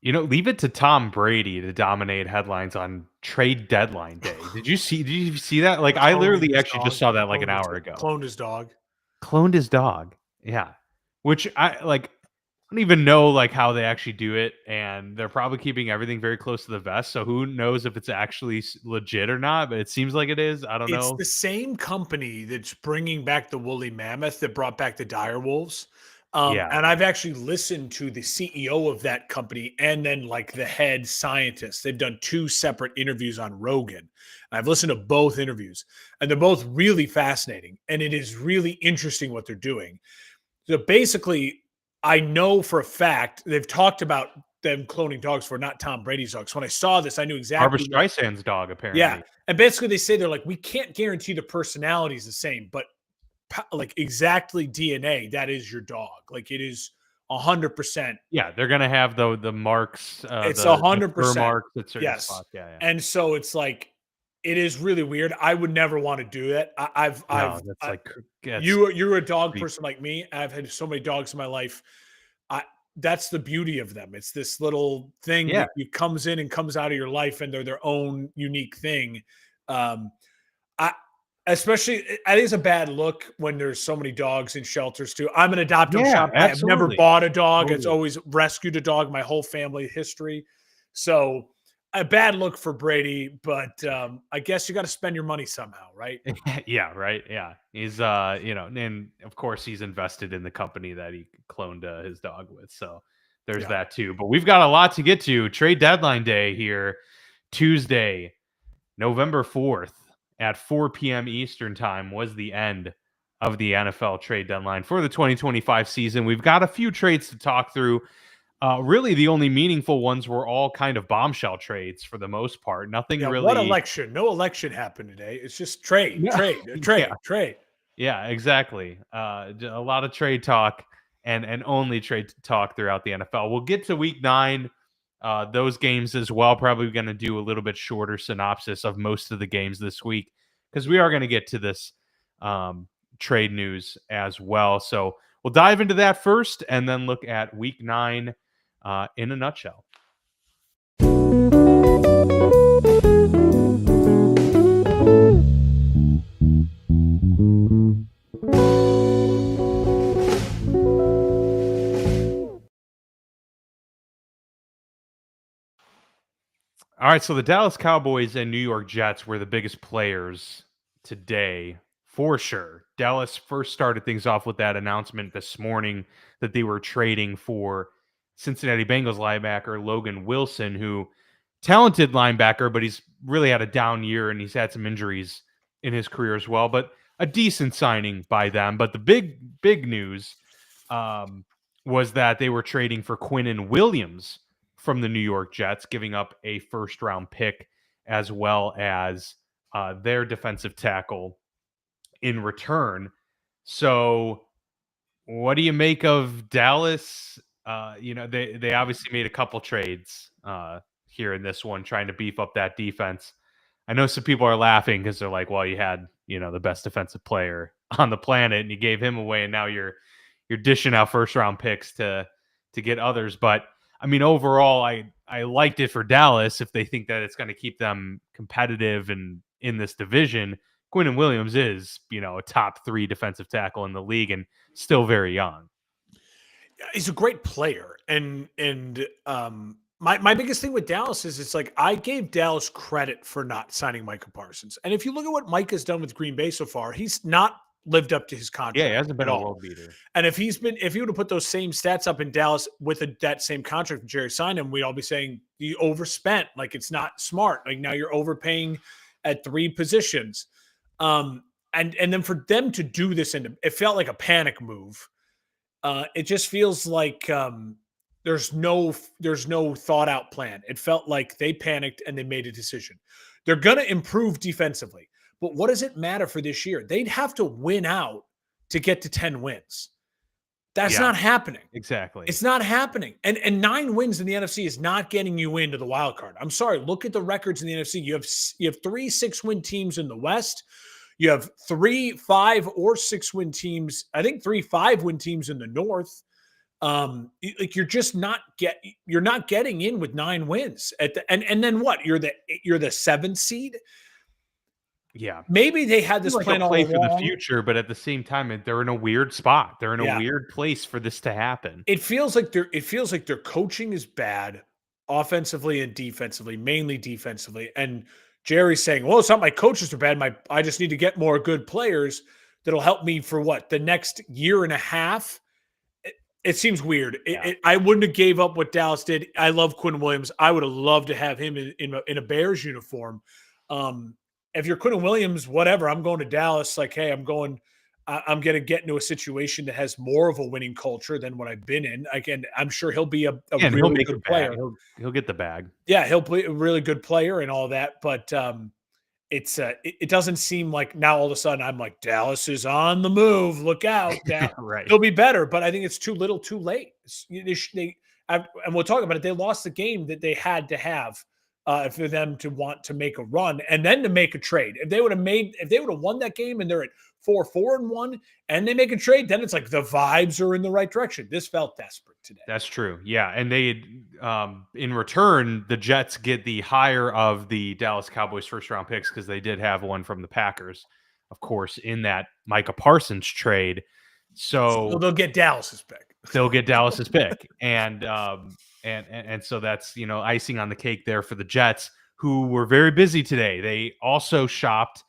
Leave it to Tom Brady to dominate headlines on trade deadline day. Did you see that? Like, I Cloning literally his actually just dog. saw that like an hour ago. Cloned his dog. Cloned his dog. Yeah. Which I don't even know like how they actually do it, and they're probably keeping everything very close to the vest. So who knows if it's actually legit or not? But it seems like it is. I don't It's know. the same company that's bringing back the woolly mammoth that brought back the dire wolves. Yeah. And I've actually listened to the CEO of that company and then like the head scientist. They've done two separate interviews on Rogan. I've listened to both interviews, and they're both really fascinating. And it is really interesting what they're doing. So basically, I know for a fact they've talked about them cloning dogs for not Tom Brady's dogs. When I saw this, I knew Barbara exactly what. Streisand's dog, Yeah, apparently. and basically they say they're like, we can't guarantee the personality is the same, but like exactly DNA, that is your dog. Like it is 100%. Yeah, they're gonna have the marks, It's the fur 100%. marks at certain Yes. spots. Yeah, yeah. And so it's like, it is really weird. I would never want to do that. No, that's that's You're a dog creepy. person like me. I've had so many dogs in my life. I That's the beauty of them. It's this little thing Yeah. that comes in and comes out of your life, and they're their own unique thing. Um, I especially I think it's a bad look when there's so many dogs in shelters too. I'm an adoptive Yeah, shop. I have never absolutely. bought a dog. It's Totally. always rescued a dog my whole family history. So a bad look for Brady, but I guess you got to spend your money somehow, right? Yeah, right, yeah. He's, and of course, he's invested in the company that he cloned, his dog with, so there's Yeah. that too, but we've got a lot to get to. Trade deadline day here, Tuesday, November 4th at 4 p.m. Eastern time was the end of the NFL trade deadline for the 2025 season. We've got a few trades to talk through. Really, the only meaningful ones were all kind of bombshell trades for the most part. Nothing Yeah. What really. election? No election happened today. It's just trade, No, trade, yeah, trade, trade. yeah, exactly. A lot of trade talk and only trade talk throughout the NFL. We'll get to Week 9, those games as well. Probably going to do a little bit shorter synopsis of most of the games this week because we are going to get to this um, trade news as well. So we'll dive into that first and then look at Week 9 in a nutshell. All right, so the Dallas Cowboys and New York Jets were the biggest players today, for sure. Dallas first started things off with that announcement this morning that they were trading for Cincinnati Bengals linebacker Logan Wilson, who talented linebacker, but he's really had a down year and he's had some injuries in his career as well. But a decent signing by them. But the big news um, was that they were trading for Quinnen Williams from the New York Jets, giving up a first round pick as well as their defensive tackle in return. So, what do you make of Dallas? They obviously made a couple trades here in this one, trying to beef up that defense. I know some people are laughing because they're like, "Well, you had the best defensive player on the planet, and you gave him away, and now you're dishing out first round picks to get others." But I mean, overall, I liked it for Dallas if they think that it's going to keep them competitive and in this division. Quinnen Williams is, a top 3 defensive tackle in the league and still very young. He's a great player, and my biggest thing with Dallas is it's like I gave Dallas credit for not signing Micah Parsons, and if you look at what Mike has done with Green Bay so far, he's not lived up to his Yeah, he contract hasn't at been a all. world beater. And if he would have put those same stats up in Dallas with that same contract Jerry signed him, we'd all be saying you overspent. Like it's not smart. Like now you're overpaying at 3 positions. And then for them to do this, and it felt like a panic move. It just feels like there's no thought out plan. It felt like they panicked and they made a decision. They're gonna improve defensively, but what does it matter for this year? They'd have to win out to get to 10 wins. That's Yeah, not happening. exactly. It's not happening. And 9 wins in the NFC is not getting you into the wild card. I'm sorry. Look at the records in the NFC. You have 3 6-win teams in the West. You have 3 5 or 6-win teams. I think 3 5-win teams in the North. Like you're not getting in with 9 wins and then what? You're the 7th seed. Yeah. Maybe they had Seems this like a plan all play for the along. future, but at the same time, they're in a weird spot. They're in a Yeah. weird place for this to happen. It feels like their coaching is bad offensively and defensively, mainly defensively. And Jerry's saying, "Well, it's not my coaches are bad. I just need to get more good players that'll help me for what? The next year and a half." It seems weird. Yeah. I wouldn't have gave up what Dallas did. I love Quinn Williams. I would have loved to have him in a Bears uniform. If you're Quinn Williams, whatever, I'm going to Dallas. Like, hey, I'm going to get into a situation that has more of a winning culture than what I've been in. Again, I'm sure he'll be a Yeah, and he'll really make the good bag. player. He'll get the bag. Yeah, he'll be a really good player and all that. But it doesn't seem like now all of a sudden I'm like, Dallas is on the move. Look out. Right. They'll be better, but I think it's too little too late. And we'll talk about it. They lost the game that they had to have for them to want to make a run and then to make a trade. If they would have won that game and they're at 4-4-1 and they make a trade, then it's like the vibes are in the right direction. This felt desperate today. That's true. Yeah, and they in return, the Jets get the higher of the Dallas Cowboys first round picks because they did have one from the Packers, of course, in that Micah Parsons trade. So they'll get Dallas's pick. They'll get Dallas's pick, and so that's icing on the cake there for the Jets, who were very busy today. They also shopped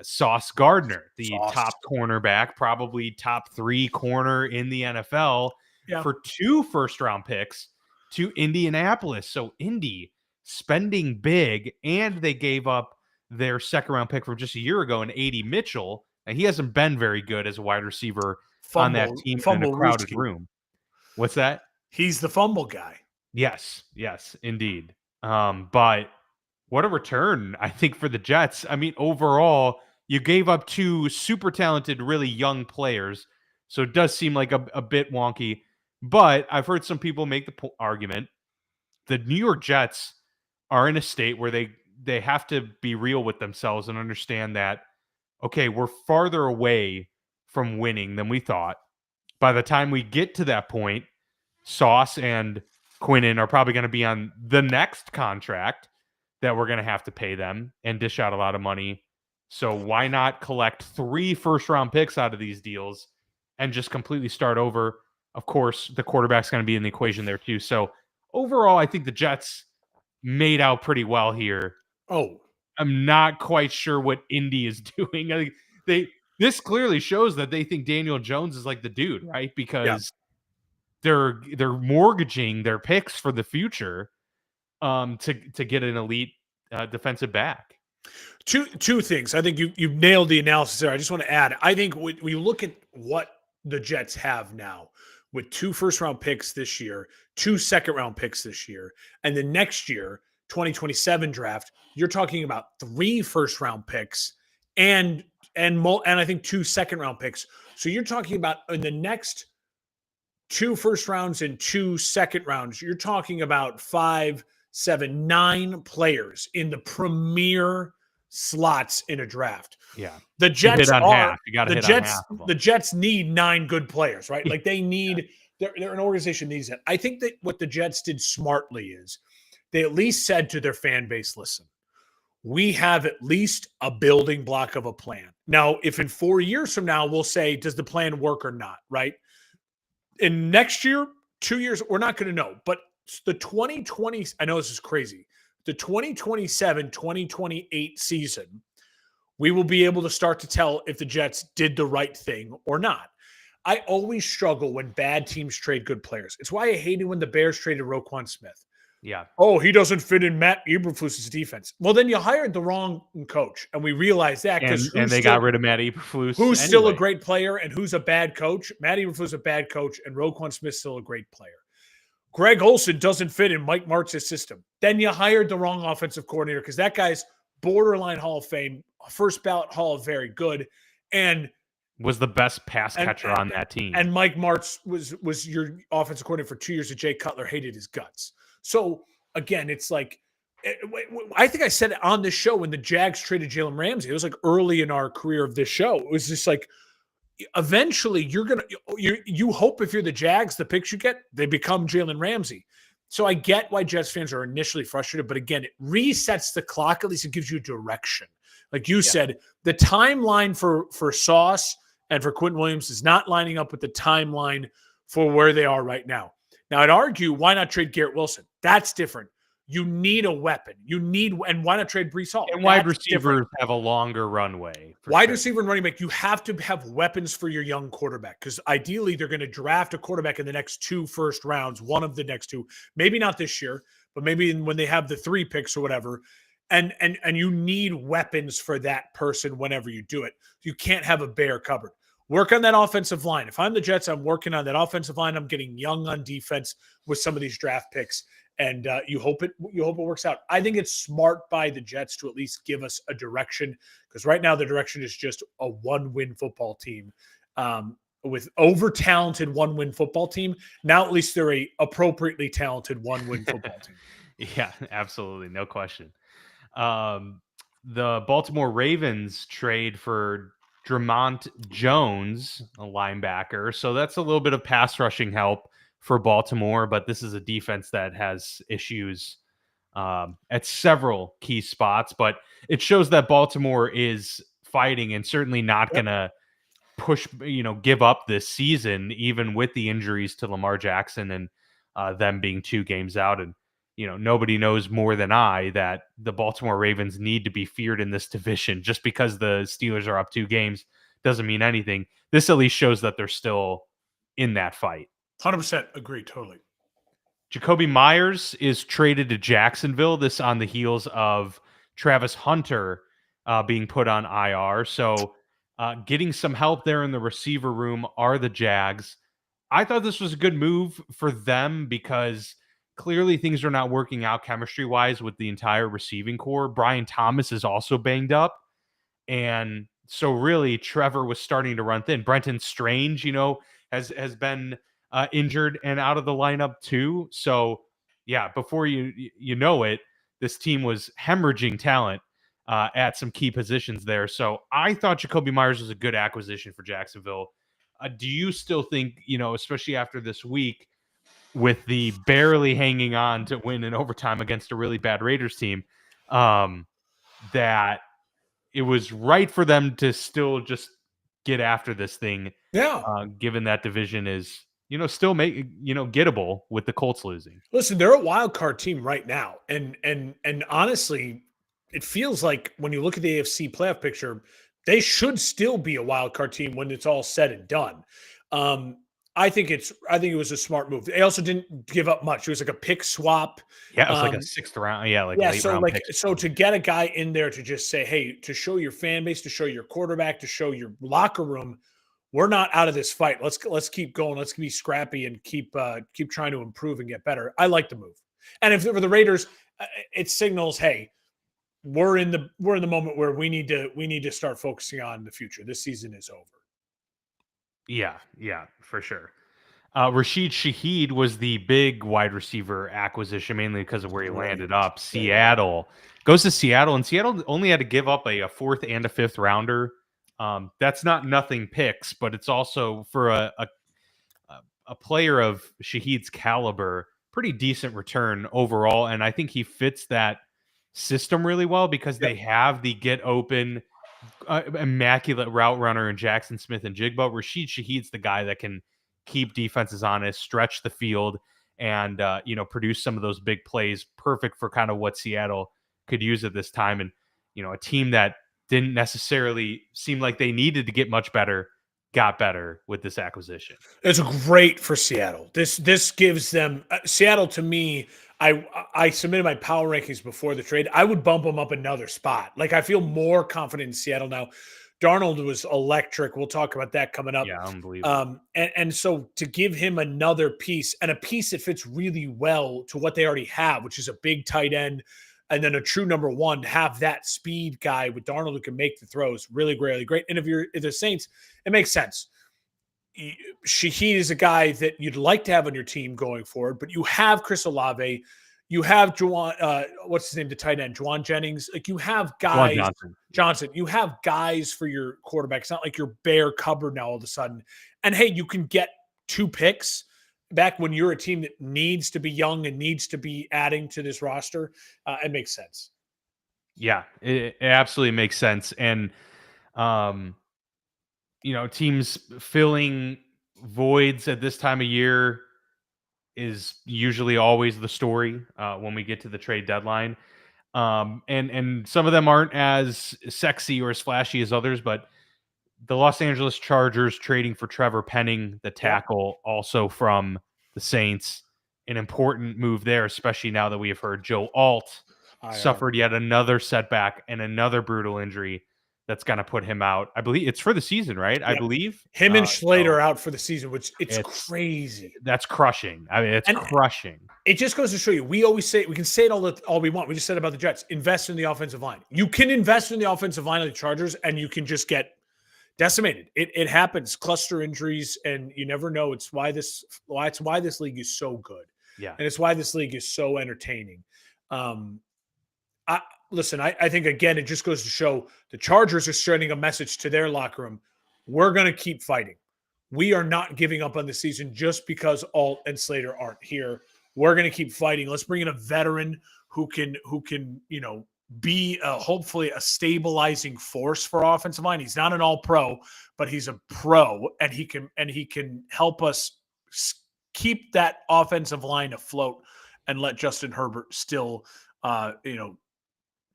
Sauce Gardner, the top cornerback, probably top 3 corner in the NFL, for 2 first-round picks to Indianapolis. So Indy spending big, and they gave up their second-round pick from just a year ago in A.D. Mitchell, and he hasn't been very good as a wide receiver on that team in a crowded room. What's that? He's the fumble guy. Yes, indeed. But what a return, I think, for the Jets. I mean, overall, you gave up 2 super talented, really young players, so it does seem like a bit wonky. But I've heard some people make the argument the New York Jets are in a state where they have to be real with themselves and understand that, okay, we're farther away from winning than we thought. By the time we get to that point, Sauce and Quinnen are probably going to be on the next contract that we're going to have to pay them and dish out a lot of money. So why not collect 3 first-round picks out of these deals and just completely start over? Of course, the quarterback's going to be in the equation there too. So overall, I think the Jets made out pretty well here. Oh, I'm not quite sure what Indy is doing. I think this clearly shows that they think Daniel Jones is like the dude, right? Because they're mortgaging their picks for the future to get an elite defensive back. Two things. I think you nailed the analysis there. I just want to add. I think when you look at what the Jets have now with 2 first-round picks this year, 2 second-round picks this year, and the next year, 2027 draft, you're talking about 3 first-round picks and I think 2 second-round picks. So you're talking about in the next 2 first rounds and 2 second rounds, you're talking about 5, 7, 9 players in the premier slots in a draft. Yeah. The Jets hit on half. You got to hit on half. The Jets need 9 good players, right? Like they need they're an organization needs that. I think that what the Jets did smartly is they at least said to their fan base, listen, we have at least a building block of a plan. Now, if in 4 years from now we'll say, does the plan work or not, right? In next year, 2 years, we're not going to know. But the 2020, I know this is crazy, the 2027, 2028 season, we will be able to start to tell if the Jets did the right thing or not. I always struggle when bad teams trade good players. It's why I hated when the Bears traded Roquan Smith. Yeah. Oh, he doesn't fit in Matt Eberflus's defense. Well, then you hired the wrong coach, and we realized that because they got rid of Matt Eberflus. Who's still a great player and who's a bad coach? Matt Eberflus is a bad coach, and Roquan Smith's still a great player. Greg Olsen doesn't fit in Mike Martz's system. Then you hired the wrong offensive coordinator because that guy's borderline Hall of Fame, first ballot Hall of Very Good, and was the best pass catcher on that team. And Mike Martz was your offensive coordinator for 2 years. And Jay Cutler hated his guts. So again, it's like I think I said it on this show when the Jags traded Jalen Ramsey. It was like early in our career of this show. It was just like eventually you hope if you're the Jags, the picks you get, they become Jalen Ramsey. So I get why Jets fans are initially frustrated, but again, it resets the clock. At least it gives you direction. Like you said, the timeline for Sauce and for Quentin Williams is not lining up with the timeline for where they are right now. Now, I'd argue, why not trade Garrett Wilson? That's different. You need a weapon. And why not trade Breece Hall? And wide That's receivers different. have a longer runway. Wide receiver and running back, you have to have weapons for your young quarterback because ideally they're going to draft a quarterback in the next 2 first rounds, one of the next 2. Maybe not this year, but maybe when they have the 3 picks or whatever. And you need weapons for that person whenever you do it. You can't have a bare cupboard. Work on that offensive line. If I'm the Jets, I'm working on that offensive line. I'm getting young on defense with some of these draft picks. And you hope it works out. I think it's smart by the Jets to at least give us a direction because right now the direction is just a 1-win football team with over-talented 1-win football team. Now at least they're a appropriately talented 1-win football team. Yeah, absolutely. No question. The Baltimore Ravens trade for Dramont Jones, a linebacker. So that's a little bit of pass rushing help for Baltimore, but this is a defense that has issues at several key spots. But it shows that Baltimore is fighting and certainly not going to give up this season, even with the injuries to Lamar Jackson and them being 2 games out. And, nobody knows more than I that the Baltimore Ravens need to be feared in this division. Just because the Steelers are up 2 games doesn't mean anything. This at least shows that they're still in that fight. 100% agree, totally. Jacoby Myers is traded to Jacksonville. This on the heels of Travis Hunter being put on IR. So getting some help there in the receiver room are the Jags. I thought this was a good move for them because clearly things are not working out chemistry-wise with the entire receiving core. Brian Thomas is also banged up. And so really Trevor was starting to run thin. Brenton Strange, has been injured and out of the lineup too. So yeah, before you know it, this team was hemorrhaging talent at some key positions there. So I thought Jacoby Myers was a good acquisition for Jacksonville. Do you still think, especially after this week with the barely hanging on to win in overtime against a really bad Raiders team, that it was right for them to still just get after this thing? Yeah. Given that division is, still gettable with the Colts losing. Listen, they're a wild card team right now. And honestly, it feels like when you look at the AFC playoff picture, they should still be a wild card team when it's all said and done. I think it was a smart move. They also didn't give up much. It was like a pick swap. Yeah, it was like a 6th round. Yeah, late round pick. So to get a guy in there to just say, hey, to show your fan base, to show your quarterback, to show your locker room, we're not out of this fight. Let's keep going. Let's be scrappy and keep trying to improve and get better. I like the move. And if for the Raiders, it signals, hey, we're in the moment where we need to start focusing on the future. This season is over. Yeah, for sure. Rashid Shaheed was the big wide receiver acquisition, mainly because of where he landed up. Seattle goes to Seattle, and Seattle only had to give up a 4th and a 5th rounder. That's not nothing picks, but it's also for a player of Shaheed's caliber, pretty decent return overall. And I think he fits that system really well because they have the get open, immaculate route runner in Jackson Smith and Jigba. Rashid Shaheed's the guy that can keep defenses honest, stretch the field, and produce some of those big plays. Perfect for kind of what Seattle could use at this time. And a team that didn't necessarily seem like they needed to get much better got better with this acquisition. It's great for Seattle. This gives them Seattle to me. I submitted my power rankings before the trade. I would bump them up another spot. Like I feel more confident in Seattle now. Darnold was electric. We'll talk about that coming up. Yeah, unbelievable. And so to give him another piece and a piece that fits really well to what they already have, which is a big tight end and then a true number 1, have that speed guy with Darnold who can make the throws. Really, really great. And if the Saints, it makes sense. Shaheed is a guy that you'd like to have on your team going forward, but you have Chris Olave. You have Juwan, what's his name, the tight end, Juwan Jennings. Like you have Juwan guys, Johnson. You have guys for your quarterback. It's not like you're bare cupboard now all of a sudden. And hey, you can get 2 picks back when you're a team that needs to be young and needs to be adding to this roster. It makes sense. Yeah, it absolutely makes sense. And, um, teams filling voids at this time of year is usually always the story when we get to the trade deadline. And some of them aren't as sexy or as flashy as others, but the Los Angeles Chargers trading for Trevor Penning, the tackle, also from the Saints, an important move there, especially now that we have heard Joe Alt suffered yet another setback and another brutal injury that's going to put him out. I believe it's for the season, right? Yep. I believe him and Slate are out for the season, which it's crazy. That's crushing. I mean, it's crushing. It just goes to show you, we always say, we can say it all we want. We just said about the Jets, invest in the offensive line. You can invest in the offensive line of the Chargers and you can just get decimated. It happens, cluster injuries, and you never know. It's why this league is so good. Yeah. And it's why this league is so entertaining. I think, again, it just goes to show the Chargers are sending a message to their locker room. We're going to keep fighting. We are not giving up on the season just because Alt and Slater aren't here. We're going to keep fighting. Let's bring in a veteran who can be hopefully a stabilizing force for our offensive line. He's not an all-pro, but he's a pro, and he can help us keep that offensive line afloat and let Justin Herbert still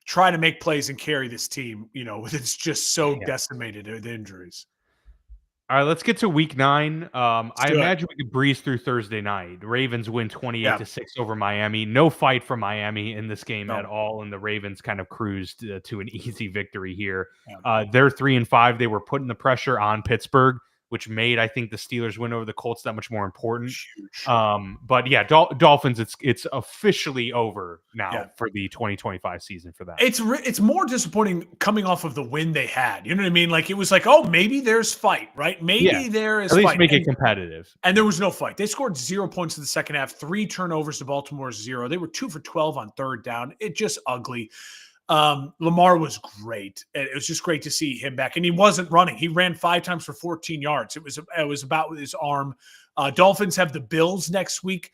try to make plays and carry this team, it's just so decimated with injuries. All right, let's get to week 9. I imagine we could breeze through Thursday night. The Ravens win 28-6 over Miami. No fight for Miami in this game at all, and the Ravens kind of cruised to an easy victory here. They're 3-5. They were putting the pressure on Pittsburgh, which made, I think, the Steelers win over the Colts that much more important. But yeah, Dolphins, it's officially over now for the 2025 season for that. It's more disappointing coming off of the win they had. You know what I mean? Like, it was like, oh, maybe there's fight, right? Maybe there is at least fight. Make it competitive. And there was no fight. They scored 0 points in the second half, 3 turnovers to Baltimore's 0. They were 2 for 12 on third down. It just ugly. Lamar was great. It was just great to see him back, and he wasn't running. He ran 5 times for 14 yards. It was about with his arm. Dolphins have the Bills next week.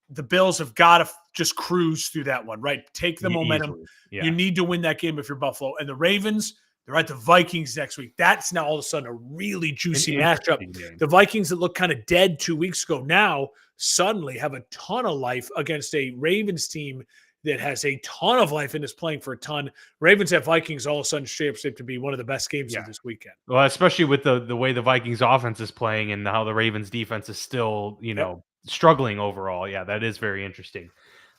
The Bills have got to just cruise through that one, right? Take the momentum. You need to win that game if you're Buffalo. And the Ravens, they're at the Vikings next week. That's now all of a sudden a really juicy matchup. The Vikings that looked kind of dead 2 weeks ago now suddenly have a ton of life against a Ravens team that has a ton of life and is playing for a ton. Ravens at Vikings all of a sudden shaped to be one of the best games of this weekend. Well, especially with the way the Vikings offense is playing and how the Ravens defense is still, struggling overall. Yeah, that is very interesting.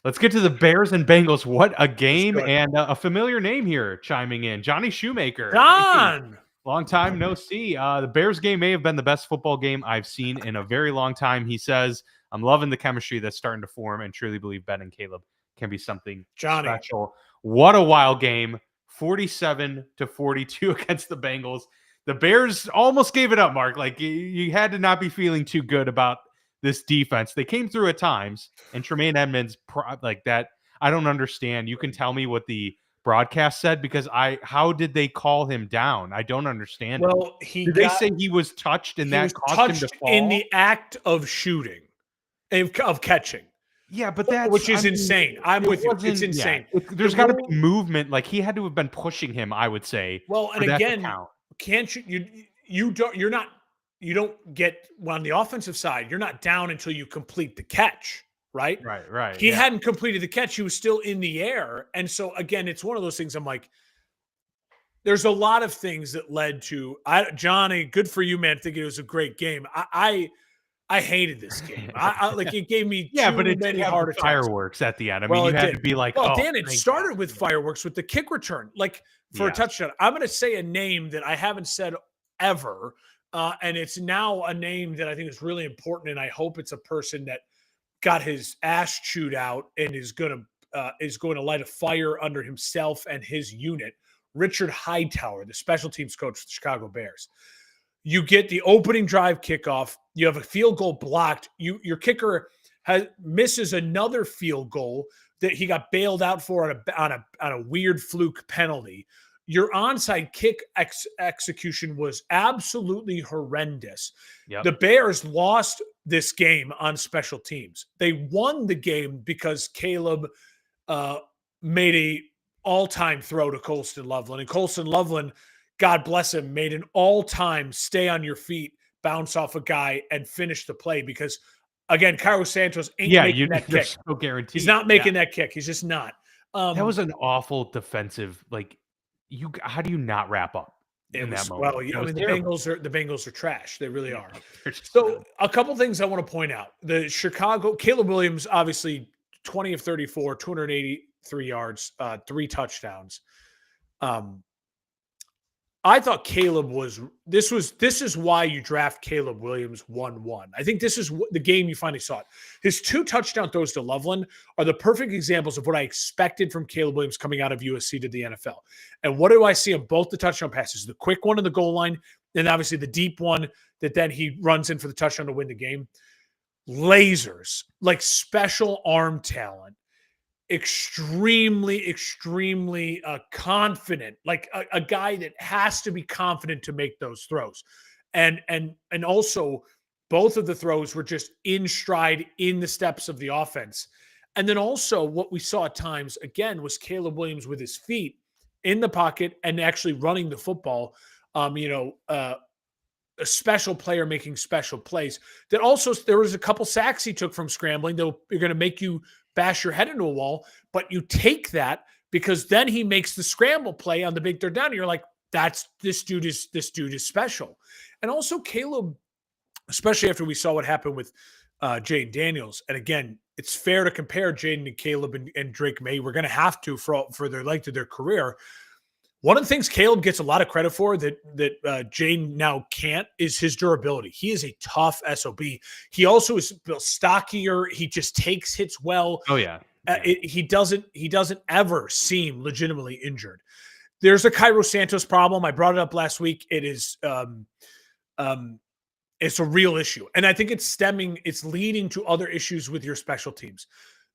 Let's get to the Bears and Bengals. What a game, and a familiar name here chiming in. Johnny Shoemaker. John! Long time no see. The Bears game may have been the best football game I've seen in a very long time. He says, I'm loving the chemistry that's starting to form and truly believe Ben and Caleb can be something special. What a wild game. 47-42 against the Bengals. The Bears almost gave it up, Mark. Like, you had to not be feeling too good about this defense. They came through at times, and Tremaine Edmonds, like that, I don't understand. You can tell me what the broadcast said, because how did they call him down? I don't understand. Well, did they say he was touched and that caused him to fall? In the act of shooting, of catching. Yeah, but which is insane. I'm with you. It's insane. There's got to be movement. Like, he had to have been pushing him, I would say. Well, and again, can't you don't get on the offensive side, you're not down until you complete the catch, right? Right. He hadn't completed the catch. He was still in the air. And so, again, it's one of those things I'm like, there's a lot of things that led to Johnny, good for you, man. I think it was a great game. I hated this game. Like, it gave me many heart attacks. Fireworks at the end. I mean, you had to be like, Dan, it started with fireworks with the kick return, like for a touchdown. I'm going to say a name that I haven't said ever, and it's now a name that I think is really important, and I hope it's a person that got his ass chewed out and is going to light a fire under himself and his unit. Richard Hightower, the special teams coach for the Chicago Bears. You get the opening drive kickoff. You have a field goal blocked. Your kicker misses another field goal. that he got bailed out for on a weird fluke penalty. Your onside kick execution was absolutely horrendous. Yep. The Bears lost this game on special teams. They won the game because Caleb made a all-time throw to Colston Loveland. And Colston Loveland, God bless him, made an all-time stay on your feet, bounce off a guy, and finish the play because, again, Cairo Santos ain't making that they're kick. so guaranteed. He's not making that kick. He's just not. That was an awful defensive, how do you not wrap up in that moment? Well, I mean, the Bengals are trash. They really are. So a couple things I want to point out. The Chicago, Caleb Williams, obviously 20 of 34, 283 yards, 3 touchdowns. I thought this is why you draft Caleb Williams 1-1. I think this is the game you finally saw it. His 2 touchdown throws to Loveland are the perfect examples of what I expected from Caleb Williams coming out of USC to the NFL. And what do I see on both the touchdown passes? The quick one on the goal line, and obviously the deep one that then he runs in for the touchdown to win the game. Lasers, like special arm talent. Extremely confident, like a guy that has to be confident to make those throws. And also both of the throws were just in stride in the steps of the offense. And then also what we saw at times, again, was Caleb Williams with his feet in the pocket and actually running the football. A special player making special plays. That also, there was a couple sacks he took from scrambling that are going to make you bash your head into a wall, but you take that because then he makes the scramble play on the big third down. And you're like, this dude is special. And also Caleb, especially after we saw what happened with Jaden Daniels. And again, it's fair to compare Jaden and Caleb and Drake May. We're going to have to for their length of their career. One of the things Caleb gets a lot of credit for that Jaden now can't is his durability. He is a tough SOB. He also is built stockier. He just takes hits well. Oh yeah. He doesn't ever seem legitimately injured. There's a Cairo Santos problem. I brought it up last week. It is it's a real issue, and I think it's leading to other issues with your special teams.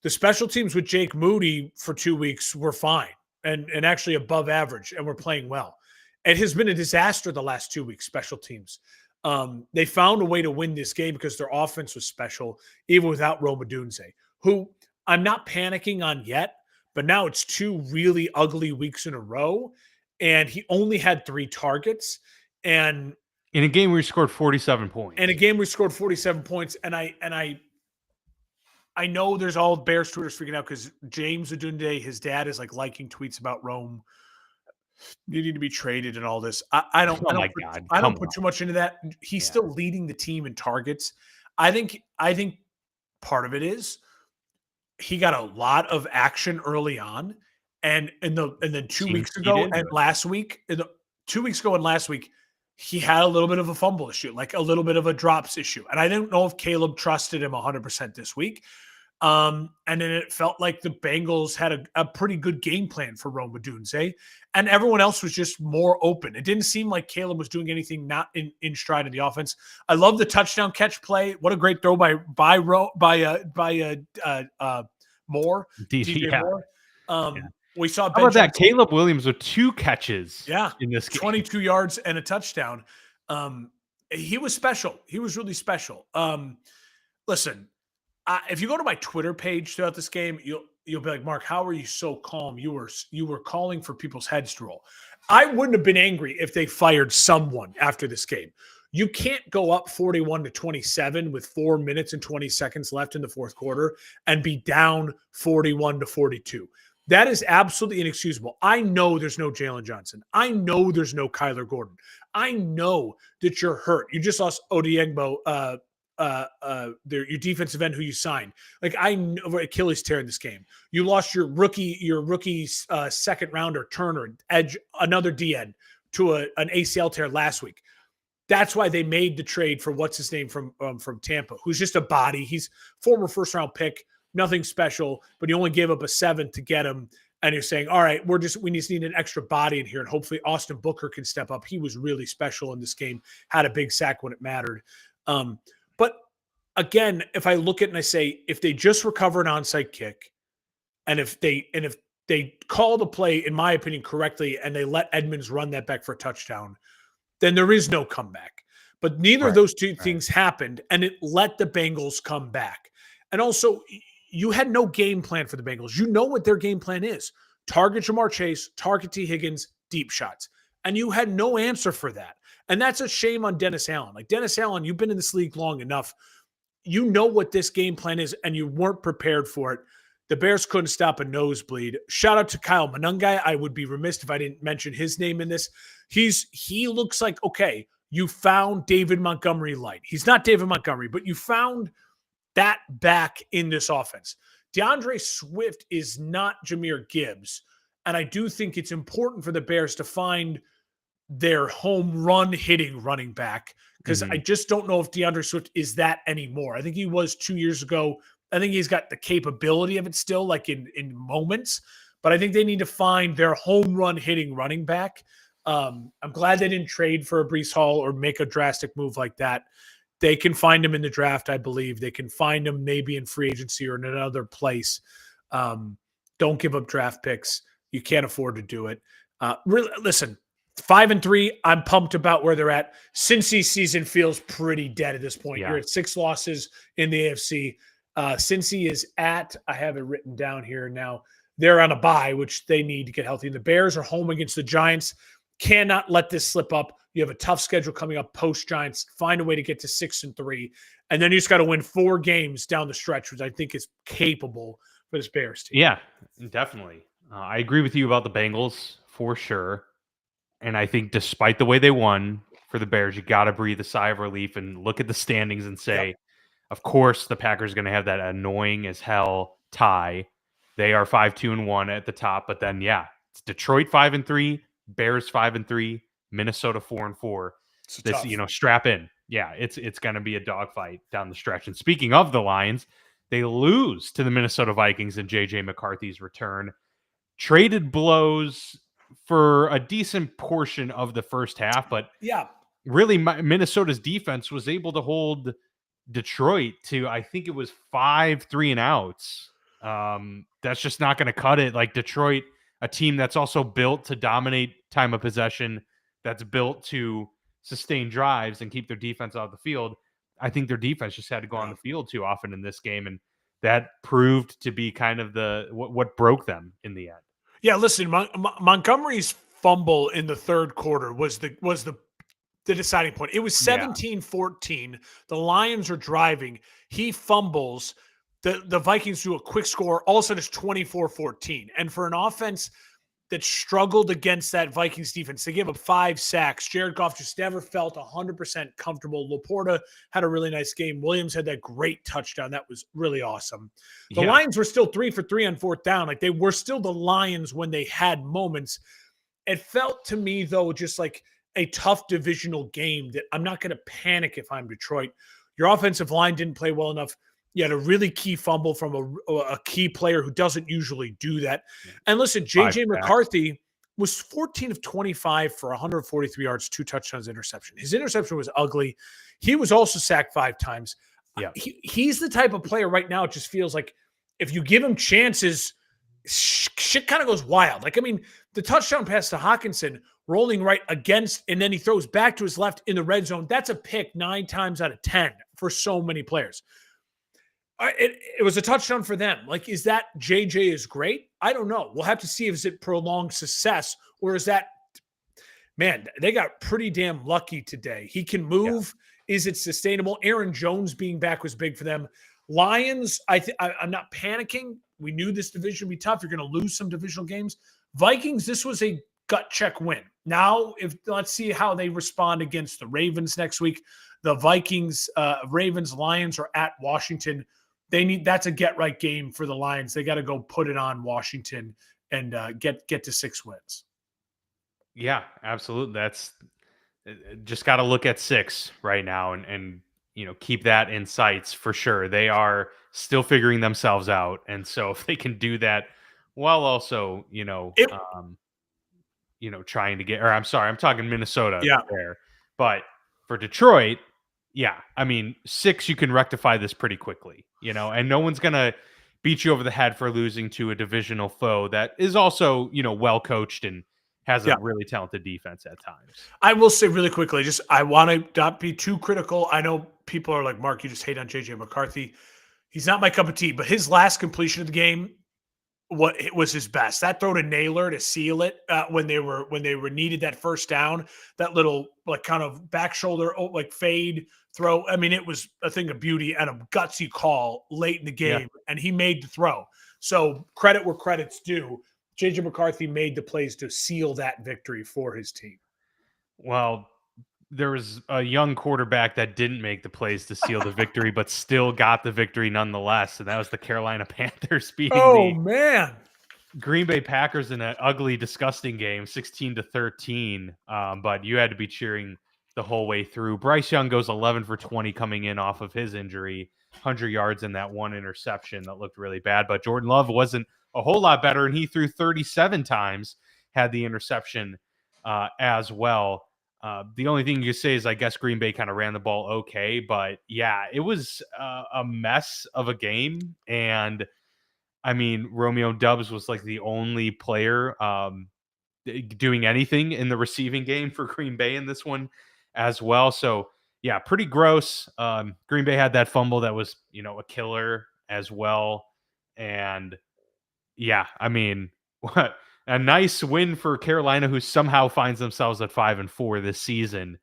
The special teams with Jake Moody for 2 weeks were fine. And actually above average, and we're playing well. It has been a disaster the last 2 weeks, special teams. They found a way to win this game because their offense was special, even without Rome Odunze, who I'm not panicking on yet, but now it's 2 really ugly weeks in a row, and he only had 3 targets. And in a game where he scored 47 points. And I know there's all Bears Twitters freaking out because James Odunze, his dad, is liking tweets about Rome needing to be traded and all this. I don't put too much into that. He's still leading the team in targets. I think part of it is he got a lot of action early on, and then 2 weeks ago and last week, 2 weeks ago and last week, he had a little bit of a fumble issue, like a little bit of a drops issue. And I didn't know if Caleb trusted him 100% this week. And then it felt like the Bengals had a pretty good game plan for Rome Odunze, and everyone else was just more open. It didn't seem like Caleb was doing anything not in stride of the offense. I love the touchdown catch play. What a great throw by Moore. DJ Moore. We saw. How about that? Caleb Williams with 2 catches. In this game. 22 yards and a touchdown. He was special. He was really special. Listen, if you go to my Twitter page throughout this game, you'll be like, Mark, how are you so calm? You were calling for people's heads to roll. I wouldn't have been angry if they fired someone after this game. You can't go up 41-27 with 4 minutes and 20 seconds left in the fourth quarter and be down 41-42. That is absolutely inexcusable. I know there's no Jalen Johnson. I know there's no Kyler Gordon. I know that you're hurt. You just lost Odiegbo, your defensive end who you signed. I know Achilles tear in this game. You lost your rookie second rounder Turner, edge, another DN to an ACL tear last week. That's why they made the trade for what's his name from Tampa, who's just a body. He's former first round pick. Nothing special, but you only gave up a 7th to get him. And you're saying, all right, we just need an extra body in here. And hopefully Austin Booker can step up. He was really special in this game, had a big sack when it mattered. But again, if I look at it and I say, if they just recover an onside kick, And if they call the play, in my opinion, correctly, and they let Edmonds run that back for a touchdown, then there is no comeback. But neither of Right. those two Right. things happened, and it let the Bengals come back. And also, you had no game plan for the Bengals. You know what their game plan is: target Jamar Chase, target T. Higgins, deep shots. And you had no answer for that. And that's a shame on Dennis Allen. Like, Dennis Allen, you've been in this league long enough. You know what this game plan is, and you weren't prepared for it. The Bears couldn't stop a nosebleed. Shout out to Kyle Monangai. I would be remiss if I didn't mention his name in this. He looks like, okay, you found David Montgomery light. He's not David Montgomery, but you found that back in this offense. DeAndre Swift is not Jahmyr Gibbs. And I do think it's important for the Bears to find their home run hitting running back, because I just don't know if DeAndre Swift is that anymore. I think he was 2 years ago. I think he's got the capability of it still, like in moments, but I think they need to find their home run hitting running back. I'm glad they didn't trade for a Breece Hall or make a drastic move like that. They can find him in the draft, I believe. They can find him maybe in free agency or in another place. Don't give up draft picks. You can't afford to do it. Really, listen, 5-3. I'm pumped about where they're at. Cincy's season feels pretty dead at this point. Yeah. You're at 6 losses in the AFC. Cincy is at, I have it written down here now, they're on a bye, which they need to get healthy. And the Bears are home against the Giants. Cannot let this slip up. You have a tough schedule coming up post Giants. Find a way to get to 6-3. And then you just got to win 4 games down the stretch, which I think is capable for this Bears team. Yeah, definitely. I agree with you about the Bengals for sure. And I think despite the way they won for the Bears, you got to breathe a sigh of relief and look at the standings and say, of course, the Packers are going to have that annoying as hell tie. They are 5-2-1 at the top, but then it's Detroit 5-3, Bears 5-3, Minnesota 4-4. This, strap in. Yeah, it's going to be a dogfight down the stretch. And speaking of the Lions, they lose to the Minnesota Vikings in JJ McCarthy's return. Traded blows for a decent portion of the first half, but really Minnesota's defense was able to hold Detroit to, I think it was 5 3-and-outs. That's just not going to cut it. Like, Detroit, a team that's also built to dominate time of possession, that's built to sustain drives and keep their defense out of the field. I think their defense just had to go on the field too often in this game, and that proved to be kind of what broke them in the end. Yeah, listen, Montgomery's fumble in the third quarter was the deciding point. It was 17-14. The Lions are driving. He fumbles. The Vikings do a quick score. All of a sudden, it's 24-14. And for an offense that struggled against that Vikings defense, they gave up 5 sacks. Jared Goff just never felt 100% comfortable. Laporta had a really nice game. Williams had that great touchdown. That was really awesome. The Lions were still 3 for 3 on fourth down. Like, they were still the Lions when they had moments. It felt to me, though, just like a tough divisional game that I'm not going to panic if I'm Detroit. Your offensive line didn't play well enough. You had a really key fumble from a key player who doesn't usually do that. And listen, JJ McCarthy was 14 of 25 for 143 yards, 2 touchdowns, interception. His interception was ugly. He was also sacked 5 times. Yeah. He's the type of player right now, it just feels like if you give him chances, shit kind of goes wild. Like, I mean, the touchdown pass to Hawkinson rolling right against, and then he throws back to his left in the red zone. That's a pick 9 times out of 10 for so many players. It was a touchdown for them. Like, is that JJ is great? I don't know. We'll have to see if it's prolonged success, or is that, man, they got pretty damn lucky today. He can move. Yeah. Is it sustainable? Aaron Jones being back was big for them. Lions, I'm not panicking. We knew this division would be tough. You're going to lose some divisional games. Vikings, this was a gut check win. Now, let's see how they respond against the Ravens next week. The Vikings, Ravens, Lions are at Washington. That's a get right game for the Lions. They got to go put it on Washington and get to 6 wins. Yeah, absolutely. That's just got to look at 6 right now and keep that in sights for sure. They are still figuring themselves out, and so if they can do that while also trying to get, or I'm sorry, I'm talking Minnesota there, but for Detroit. Yeah, I mean, 6, you can rectify this pretty quickly, and no one's going to beat you over the head for losing to a divisional foe that is also, well coached and has a Yeah. really talented defense at times. I will say really quickly, just I want to not be too critical. I know people are like, Mark, you just hate on JJ McCarthy. He's not my cup of tea, but his last completion of the game, what it was his best. That throw to Naylor to seal it when they were needed that first down, that little like kind of back shoulder like fade throw. I mean, it was a thing of beauty and a gutsy call late in the Yeah. game, and he made the throw. So credit where credit's due. JJ McCarthy made the plays to seal that victory for his team. Well, there was a young quarterback that didn't make the plays to seal the victory, but still got the victory nonetheless, and that was the Carolina Panthers beating Oh the man. Green Bay Packers in an ugly, disgusting game, 16-13. But you had to be cheering the whole way through. Bryce Young goes 11 for 20 coming in off of his injury, 100 yards and that one interception that looked really bad. But Jordan Love wasn't a whole lot better, and he threw 37 times, had the interception as well. The only thing you say is I guess Green Bay kind of ran the ball okay. But yeah, it was a mess of a game. And I mean, Romeo Dubs was like the only player doing anything in the receiving game for Green Bay in this one as well. So yeah, pretty gross. Green Bay had that fumble that was, a killer as well. And yeah, I mean, what a nice win for Carolina, who somehow finds themselves at 5-4 this season.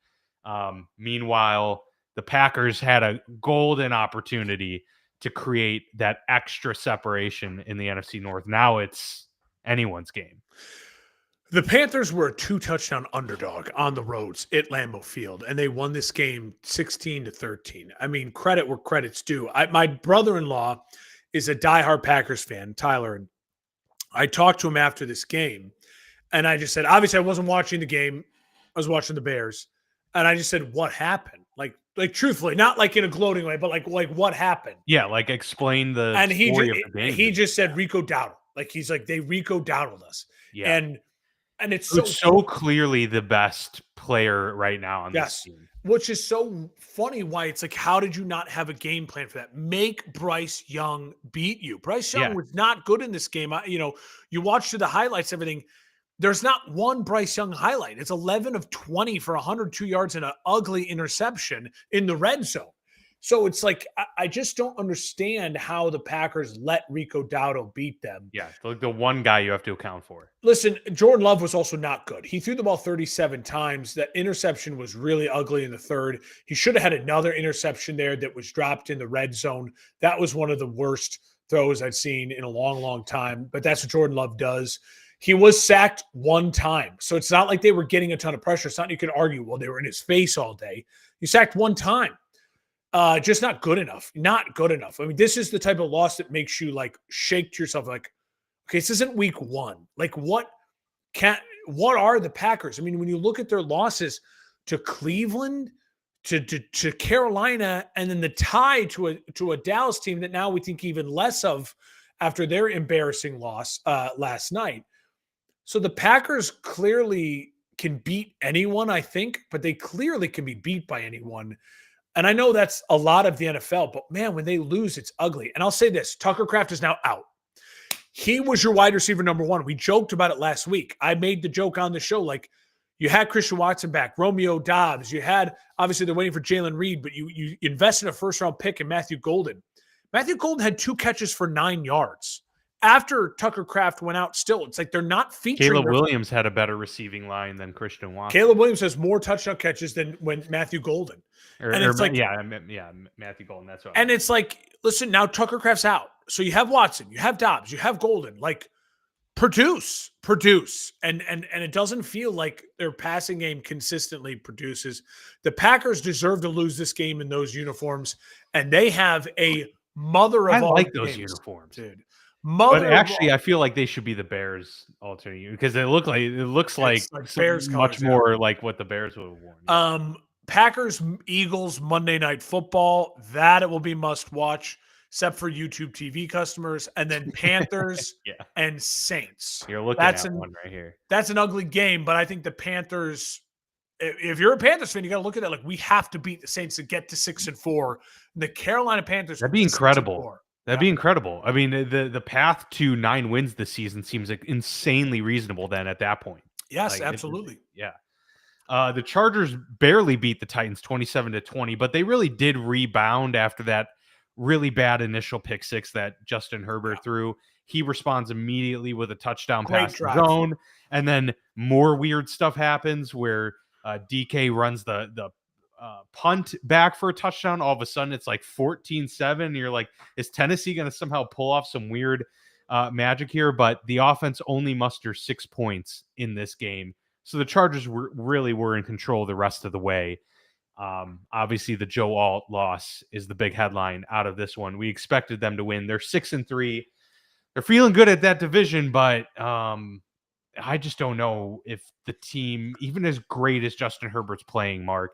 Meanwhile, the Packers had a golden opportunity to create that extra separation in the NFC North. Now it's anyone's game. The Panthers were a 2-touchdown underdog on the roads at Lambeau Field, and they won this game 16-13. I mean, credit where credit's due. My brother-in-law is a diehard Packers fan, Tyler, and I talked to him after this game, and I just said, obviously, I wasn't watching the game. I was watching the Bears, and I just said, what happened? Like truthfully, not like in a gloating way, but like what happened? Yeah, like explain the And story of the game. he just said Rico Dowdle. Like he's like they Rico Dowdled us. Yeah, and it's so clearly the best player right now on this team. Which is so funny why it's like, how did you not have a game plan for that? Make Bryce Young beat you. Bryce Young was not good in this game. You watch through the highlights, everything. There's not one Bryce Young highlight. It's 11 of 20 for 102 yards and an ugly interception in the red zone. So it's like, I just don't understand how the Packers let Rico Dowdle beat them. Yeah, like the one guy you have to account for. Listen, Jordan Love was also not good. He threw the ball 37 times. That interception was really ugly in the third. He should have had another interception there that was dropped in the red zone. That was one of the worst throws I've seen in a long, long time. But that's what Jordan Love does. He was sacked one time. So it's not like they were getting a ton of pressure. It's not you could argue, well, they were in his face all day. He sacked one time. Just not good enough. Not good enough. I mean, this is the type of loss that makes you like shake to yourself like, okay, this isn't week one. Like what are the Packers? I mean, when you look at their losses to Cleveland, to Carolina, and then the tie to a Dallas team that now we think even less of after their embarrassing loss last night. So the Packers clearly can beat anyone, I think, but they clearly can be beat by anyone. And I know that's a lot of the NFL, but man, when they lose, it's ugly. And I'll say this, Tucker Kraft is now out. He was your wide receiver number one. We joked about it last week. I made the joke on the show, like you had Christian Watson back, Romeo Doubs. You had, obviously they're waiting for Jalen Reed, but you invested a first-round pick in Matthew Golden. Matthew Golden had 2 catches for 9 yards. After Tucker Kraft went out still, it's like they're not featuring. Caleb Williams had a better receiving line than Christian Watson. Caleb Williams has more touchdown catches than when Matthew Golden. Matthew Golden. That's what. And it's like, listen, now Tucker Kraft's out. So you have Watson, you have Dobbs, you have Golden. Like, produce. And it doesn't feel like their passing game consistently produces. The Packers deserve to lose this game in those uniforms, and they have a mother of all like those games, uniforms, dude. But actually, I feel like they should be the Bears alternate because it looks like Bears much more like what the Bears would have worn. Packers Eagles Monday Night Football, that it will be must watch, except for YouTube TV customers, and then Panthers and Saints. You're looking at one right here. That's an ugly game, but I think the Panthers. If you're a Panthers fan, you got to look at that like we have to beat the Saints to get to 6-4. And the Carolina Panthers. That'd be incredible. That'd be incredible. I mean, the path to 9 wins this season seems like insanely reasonable then at that point. Yes, Like, absolutely. yeah. The Chargers barely beat the Titans 27-20, but they really did rebound after that really bad initial pick six that Justin Yeah. Herbert threw. He responds immediately with a touchdown Great pass in drive. zone, and then more weird stuff happens where DK runs the punt back for a touchdown. All of a sudden, it's like 14-7. You're like, is Tennessee going to somehow pull off some weird magic here? But the offense only musters 6 points in this game. So the Chargers were in control the rest of the way. Obviously, the Joe Alt loss is the big headline out of this one. We expected them to win. They're 6-3. They're feeling good at that division, but I just don't know if the team, even as great as Justin Herbert's playing, Mark,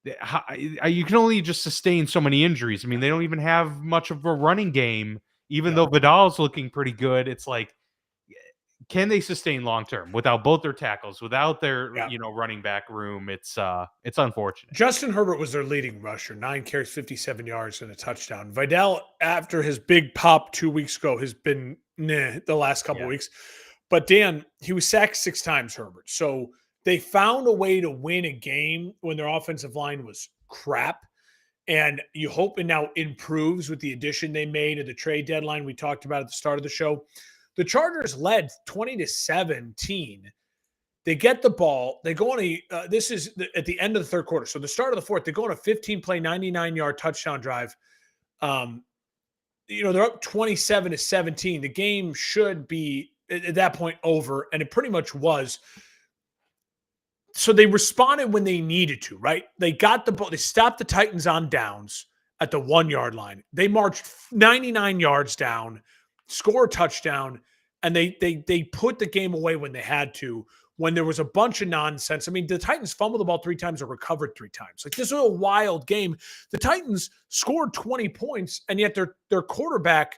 you can only just sustain so many injuries. I mean, they don't even have much of a running game, even though Vidal's looking pretty good. It's like, can they sustain long term without both their tackles, without their running back room? It's unfortunate. Justin Herbert was their leading rusher, 9 carries, 57 yards, and a touchdown. Vidal, after his big pop 2 weeks ago, has been the last couple weeks. But Dan, he was sacked 6 times, Herbert. So they found a way to win a game when their offensive line was crap. And you hope it now improves with the addition they made at the trade deadline we talked about at the start of the show. The Chargers led 20-17. They get the ball. They go on this is at the end of the third quarter. So the start of the fourth, they go on a 15-play, 99-yard touchdown drive. They're up 27-17. The game should be at that point over, and it pretty much was. So they responded when they needed to, right? They got the ball. They stopped the Titans on downs at the 1-yard line. They marched 99 yards down, score a touchdown, and they put the game away when they had to, when there was a bunch of nonsense. I mean, the Titans fumbled the ball 3 times or recovered 3 times. Like, this was a wild game. The Titans scored 20 points, and yet their quarterback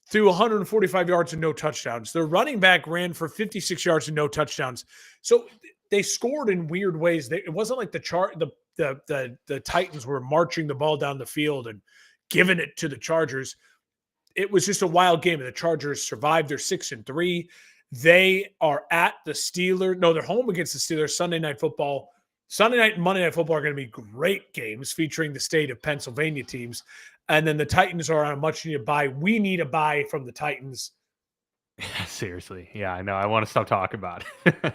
threw 145 yards and no touchdowns. Their running back ran for 56 yards and no touchdowns. So they scored in weird ways. It wasn't like the Titans were marching the ball down the field and giving it to the Chargers. It was just a wild game, and the Chargers survived. They're 6-3. They are at the Steelers. No, they're home against the Steelers Sunday Night Football. Sunday night and Monday Night Football are going to be great games featuring the state of Pennsylvania teams. And then the Titans are on a much-needed bye. We need a bye from the Titans. Seriously. Yeah, I know. I want to stop talking about it.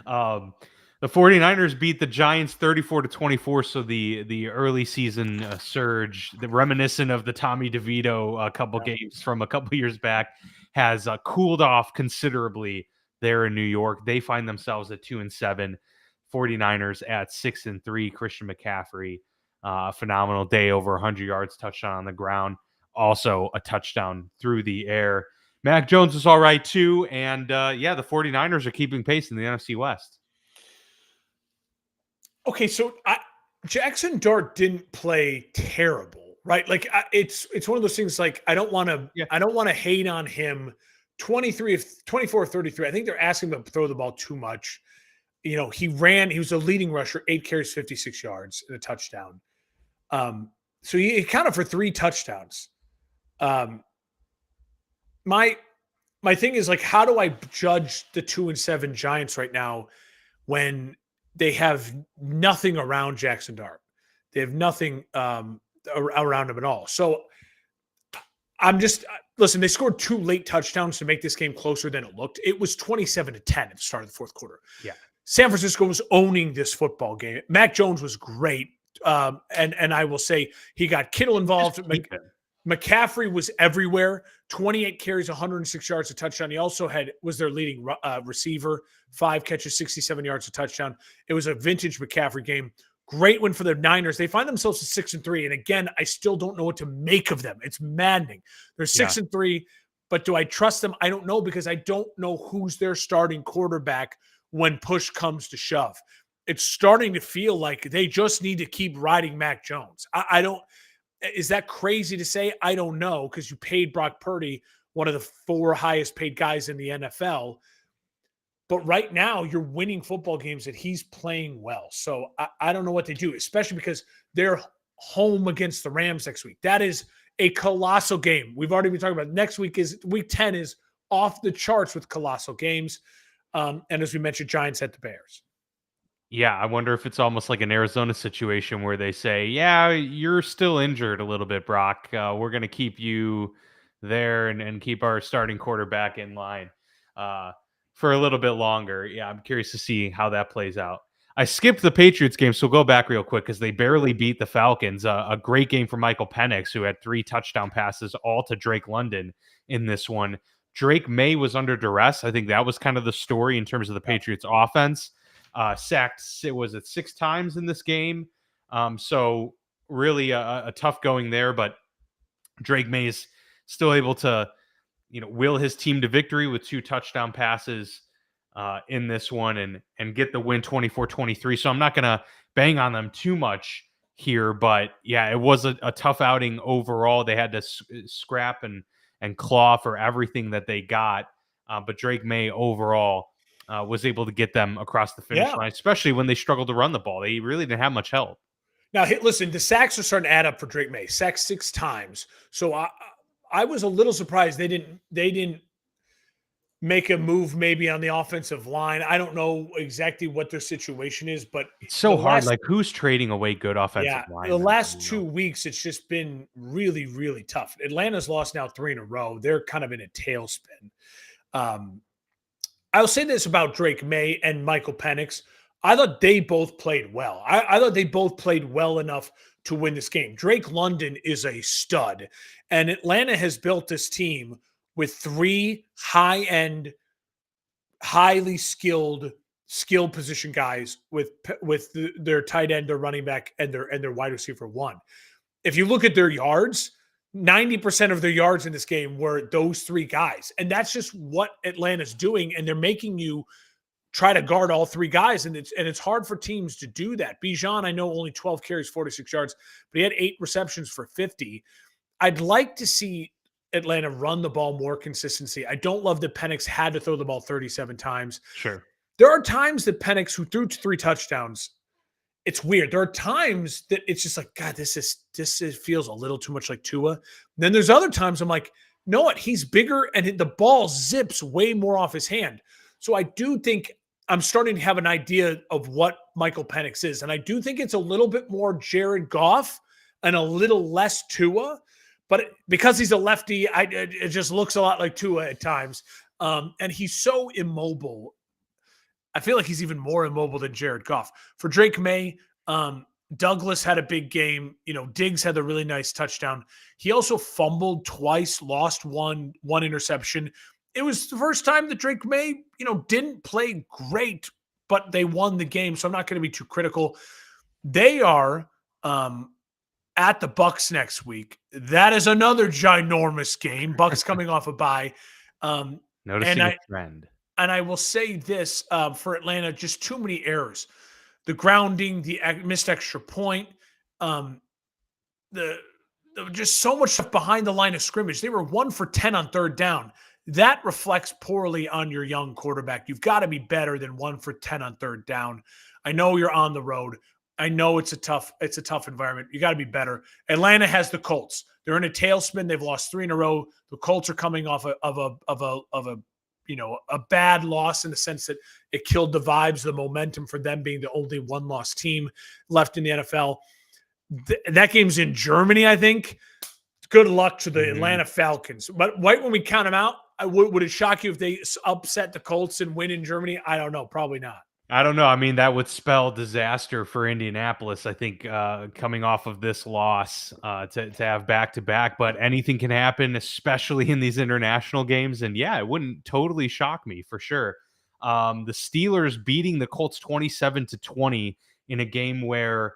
The 49ers beat the Giants 34-24. So the early season surge, the reminiscent of the Tommy DeVito a couple games from a couple years back, has cooled off considerably there in New York. They find themselves at 2-7. 49ers at 6-3. Christian McCaffrey, phenomenal day, over 100 yards, touchdown on the ground, also a touchdown through the air. Mac Jones is all right too, and the 49ers are keeping pace in the NFC West. Okay, so Jackson Dart didn't play terrible, right? Like, it's one of those things. Like, I don't want to hate on him. 24-33. I think they're asking him to throw the ball too much. He was a leading rusher, 8 carries, 56 yards, and a touchdown. So he accounted for 3 touchdowns. My thing is, like, how do I judge the 2-7 Giants right now when they have nothing around Jackson Dart? They have nothing around him at all. So listen, they scored 2 late touchdowns to make this game closer than it looked. It was 27-10 at the start of the fourth quarter. Yeah. San Francisco was owning this football game. Mac Jones was great. And I will say he got Kittle involved. McCaffrey was everywhere. 28 carries, 106 yards, a touchdown. He also was their leading receiver, 5 catches, 67 yards, a touchdown. It was a vintage McCaffrey game. Great win for the Niners. They find themselves at 6-3. And again, I still don't know what to make of them. It's maddening. They're 6-3, but do I trust them? I don't know, because I don't know who's their starting quarterback when push comes to shove. It's starting to feel like they just need to keep riding Mac Jones. I don't. Is that crazy to say? I don't know, because you paid Brock Purdy, one of the 4 highest paid guys in the NFL. But right now, you're winning football games that he's playing well. So I don't know what they do, especially because they're home against the Rams next week. That is a colossal game. We've already been talking about next week 10 is off the charts with colossal games. And as we mentioned, Giants at the Bears. Yeah, I wonder if it's almost like an Arizona situation where they say, "Yeah, you're still injured a little bit, Brock. We're going to keep you there and keep our starting quarterback in line uh, for a little bit longer." Yeah, I'm curious to see how that plays out. I skipped the Patriots game, so go back real quick because they barely beat the Falcons. A great game for Michael Penix, who had 3 touchdown passes, all to Drake London in this one. Drake May was under duress. I think that was kind of the story in terms of the Patriots offense. Sacked, was it 6 times in this game? So really a tough going there, but Drake May's still able to, will his team to victory with 2 touchdown passes in this one and get the win 24-23. So I'm not going to bang on them too much here, but yeah, it was a tough outing overall. They had to scrap and claw for everything that they got. But Drake May overall was able to get them across the finish line, especially when they struggled to run the ball. They really didn't have much help. Now, listen, the sacks are starting to add up for Drake May. Sacked 6 times. So I was a little surprised they didn't make a move maybe on the offensive line. I don't know exactly what their situation is, but it's so hard. Like, who's trading away good offensive line? The last 2 weeks, it's just been really, really tough. Atlanta's lost now 3 in a row. They're kind of in a tailspin. I'll say this about Drake May and Michael Penix. I thought they both played well. I thought they both played well enough to win this game. Drake London is a stud, and Atlanta has built this team with 3 high-end, highly skilled skill position guys with their tight end, their running back, and their wide receiver 1. If you look at their yards, 90% of their yards in this game were those 3 guys. And that's just what Atlanta's doing. And they're making you try to guard all 3 guys. And it's hard for teams to do that. Bijan, I know, only 12 carries, 46 yards, but he had 8 receptions for 50. I'd like to see Atlanta run the ball more consistency. I don't love that Penix had to throw the ball 37 times. Sure. There are times that Penix, who threw 3 touchdowns, it's weird. There are times that it's just like, God, this feels a little too much like Tua. And then there's other times I'm like, know what? He's bigger and the ball zips way more off his hand. So I do think I'm starting to have an idea of what Michael Penix is. And I do think it's a little bit more Jared Goff and a little less Tua. But because he's a lefty, it just looks a lot like Tua at times. And he's so immobile. I feel like he's even more immobile than Jared Goff. For Drake May, Douglas had a big game. Diggs had a really nice touchdown. He also fumbled twice, lost one interception. It was the first time that Drake May, didn't play great, but they won the game. So I'm not going to be too critical. They are at the Bucs next week. That is another ginormous game. Bucs coming off a bye. Noticing a trend. And I will say this for Atlanta, just too many errors. The grounding, the missed extra point, just so much stuff behind the line of scrimmage. They were 1 for 10 on 3rd down. That reflects poorly on your young quarterback. You've got to be better than 1 for 10 on 3rd down. I know you're on the road. I know it's a tough environment. You got to be better. Atlanta has the Colts. They're in a tailspin. They've lost 3 in a row. The Colts are coming off of a bad loss in the sense that it killed the vibes, the momentum for them being the only 1-loss team left in the NFL. That game's in Germany, I think. Good luck to the Atlanta Falcons. But right when we count them out, would it shock you if they upset the Colts and win in Germany? I don't know. Probably not. I don't know. I mean, that would spell disaster for Indianapolis, I think, coming off of this loss to have back-to-back. But anything can happen, especially in these international games. And, yeah, it wouldn't totally shock me for sure. The Steelers beating the Colts 27-20 in a game where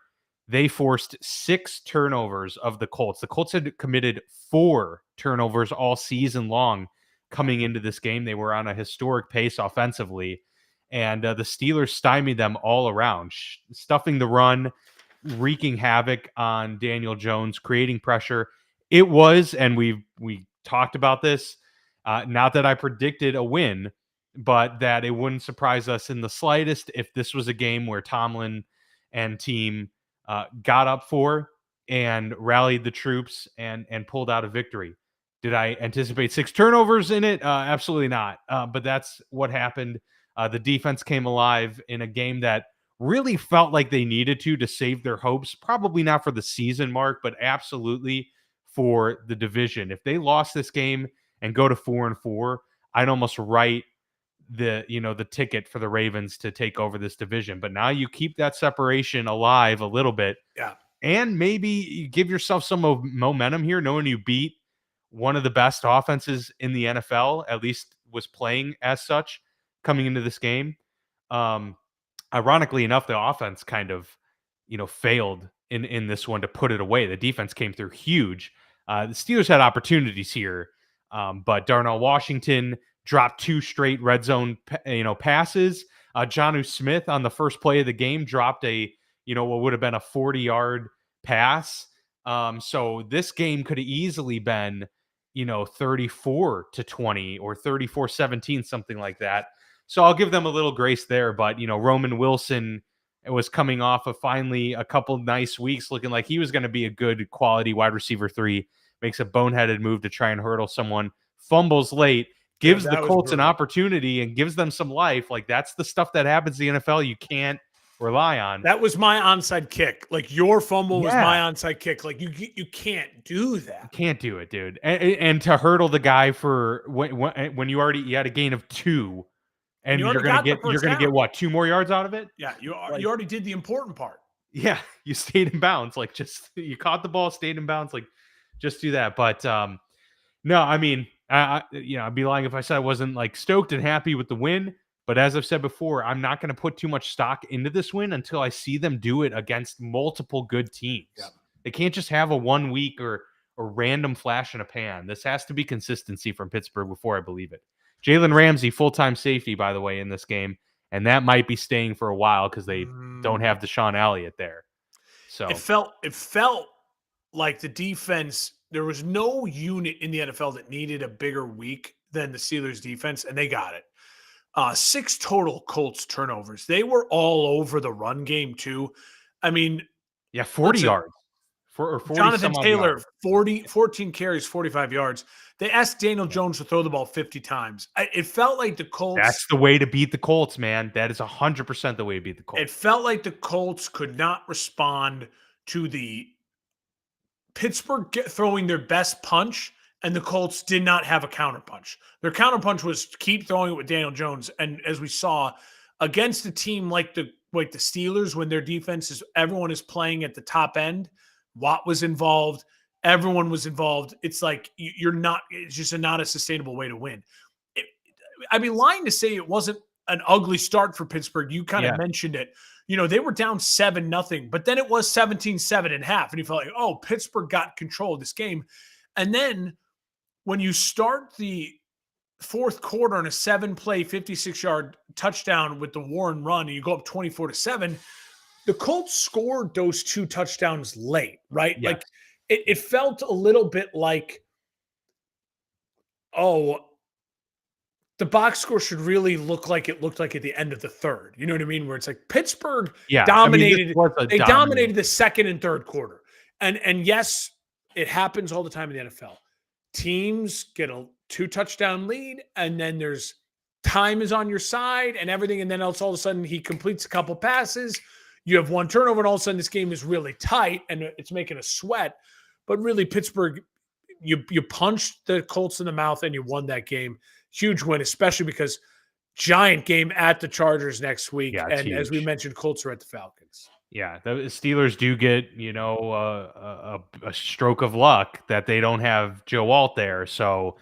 they forced 6 turnovers of the Colts. The Colts had committed 4 turnovers all season long coming into this game. They were on a historic pace offensively. And the Steelers stymied them all around, stuffing the run, wreaking havoc on Daniel Jones, creating pressure. It was, and we talked about this, not that I predicted a win, but that it wouldn't surprise us in the slightest if this was a game where Tomlin and team got up for and rallied the troops and pulled out a victory. Did I anticipate 6 turnovers in it? Absolutely not. But that's what happened. The defense came alive in a game that really felt like they needed to save their hopes. Probably not for the season, Mark, but absolutely for the division. If they lost this game and go to 4-4, I'd almost write the ticket for the Ravens to take over this division. But now you keep that separation alive a little bit. Yeah. And maybe you give yourself some momentum here, knowing you beat one of the best offenses in the NFL, at least was playing as such coming into this game. Ironically enough, the offense kind of, failed in this one to put it away. The defense came through huge. The Steelers had opportunities here, but Darnell Washington dropped 2 straight red zone, passes. Jonnu Smith on the first play of the game dropped what would have been a 40-yard pass. So this game could have easily been, 34-20 or 34-17, something like that. So I'll give them a little grace there. But, Roman Wilson was coming off of finally a couple nice weeks looking like he was going to be a good quality wide receiver 3, makes a boneheaded move to try and hurdle someone, fumbles late, gives the Colts an opportunity and gives them some life. Like, that's the stuff that happens in the NFL. You can't rely on. That was my onside kick. Like, your fumble was my onside kick. Like, you can't do that. You can't do it, dude. And to hurdle the guy for when you had a gain of 2, and you're gonna get what, 2 more yards out of it? Yeah, you already did the important part. Yeah, you stayed in bounds. Like, just you caught the ball, stayed in bounds. Like, just do that. But no, I mean, I'd be lying if I said I wasn't like stoked and happy with the win. But as I've said before, I'm not going to put too much stock into this win until I see them do it against multiple good teams. Yeah. They can't just have a 1 week or a random flash in a pan. This has to be consistency from Pittsburgh before I believe it. Jalen Ramsey, full-time safety, by the way, in this game. And that might be staying for a while because they don't have Deshaun Elliott there. So it felt like the defense, there was no unit in the NFL that needed a bigger week than the Steelers defense, and they got it. 6 total Colts turnovers. They were all over the run game too. I mean, 40 yards. 40 Jonathan Taylor, 14 carries, 45 yards. They asked Daniel Jones to throw the ball 50 times. It felt like the Colts. That's the way to beat the Colts, man. That is 100% the way to beat the Colts. It felt like the Colts could not respond to the Pittsburgh throwing their best punch, and the Colts did not have a counterpunch. Their counterpunch was keep throwing it with Daniel Jones. And as we saw against a team like the Steelers, when their defense is, everyone is playing at the top end, Watt was involved, everyone was involved. It's like it's just not a sustainable way to win. I'd be lying to say it wasn't an ugly start for Pittsburgh. You kind of mentioned it. They were down 7-0, but then it was 17-7 and a half. And you felt like, oh, Pittsburgh got control of this game. And then when you start the fourth quarter on a 7-play, 56-yard touchdown with the Warren run, and you go up 24-7, the Colts scored those 2 touchdowns late, right? Yeah. Like it felt a little bit like, oh, the box score should really look like it looked like at the end of the third. You know what I mean? Where it's like Pittsburgh dominated. They dominated the second and third quarter. And yes, it happens all the time in the NFL. Teams get a 2 touchdown lead, and then there's time is on your side and everything. And then all of a sudden he completes a couple passes. You have 1 turnover, and all of a sudden this game is really tight and it's making a sweat. But really, Pittsburgh, you punched the Colts in the mouth and you won that game. Huge win, especially because giant game at the Chargers next week. Yeah, and huge. As we mentioned, Colts are at the Falcons. Yeah, the Steelers do get, a stroke of luck that they don't have Joe Alt there. So,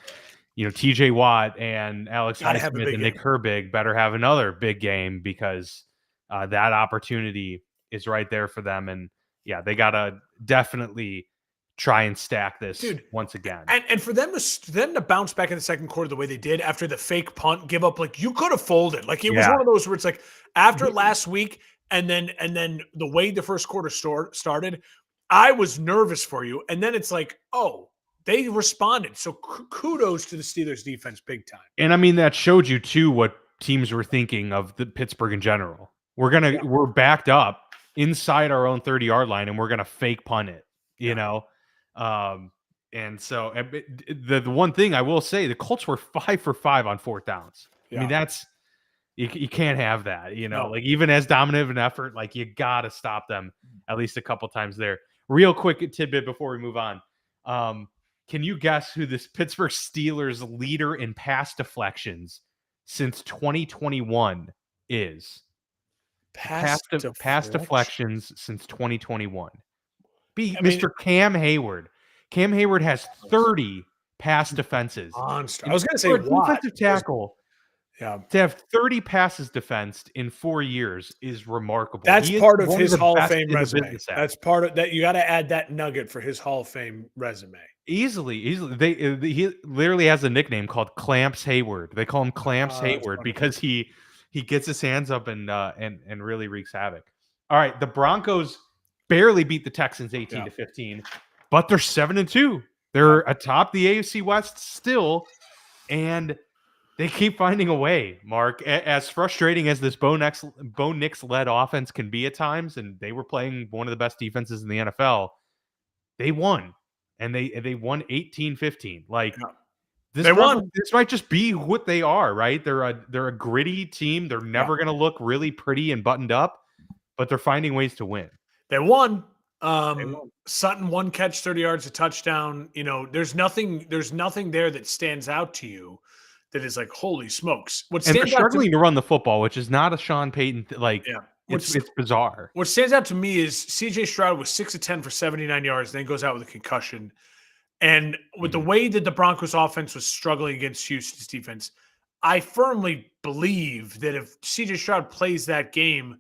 TJ Watt and Alex Highsmith and Nick Herbig better have another big game because that opportunity is right there for them. And they got to definitely try and stack this once again. And for them to bounce back in the second quarter the way they did after the fake punt, give up, like you could have folded. Like it was one of those where it's like after last week and then the way the first quarter started, I was nervous for you. And then it's like, oh, they responded. So kudos to the Steelers defense big time. And I mean, that showed you too what teams were thinking of the Pittsburgh in general. We're backed up inside our own 30-yard line and we're going to fake punt it. you know? Um, and so the one thing I will say, the Colts were 5 for 5 on 4th downs. I mean, Yeah. that's you can't have that, No. like even as dominant of an effort, like you got to stop them at least a couple times there. Real quick tidbit before we move on. Can you guess who this Pittsburgh Steelers leader in pass deflections since 2021 is? Pass Deflection. deflections since 2021. Be I mean, Mr. Cam Hayward. Cam Hayward has 30 pass defenses. monster. I And was going to say for a Watt. defensive tackle Yeah. to have 30 passes defensed in 4 years is remarkable. That's He is part of one his the Hall of best Fame in the resume. business at it. That's part of that. You got to add that nugget for his Hall of Fame resume. Easily. He literally has a nickname called Clamps Hayward. They call him Clamps That's Hayward funny. because he gets his hands up and really wreaks havoc. All right, the Broncos barely beat the Texans 18-15, but they're 7-2. They're atop the AFC West still, and they keep finding a way, Mark. As frustrating as this Bo Nix-led offense can be at times, and they were playing one of the best defenses in the NFL, they won. And they won 18-15. Like this might just be what they are, right? They're a gritty team. They're never going to look really pretty and buttoned up, but they're finding ways to win. They won. Sutton 1 catch, 30 yards, a touchdown. There's nothing there that stands out to you that is like, holy smokes. And they're struggling to run the football, which is not a Sean Payton it's bizarre. What stands out to me is CJ Stroud was 6 of 10 for 79 yards, then goes out with a concussion. And with the way that the Broncos offense was struggling against Houston's defense, I firmly believe that if CJ Stroud plays that game,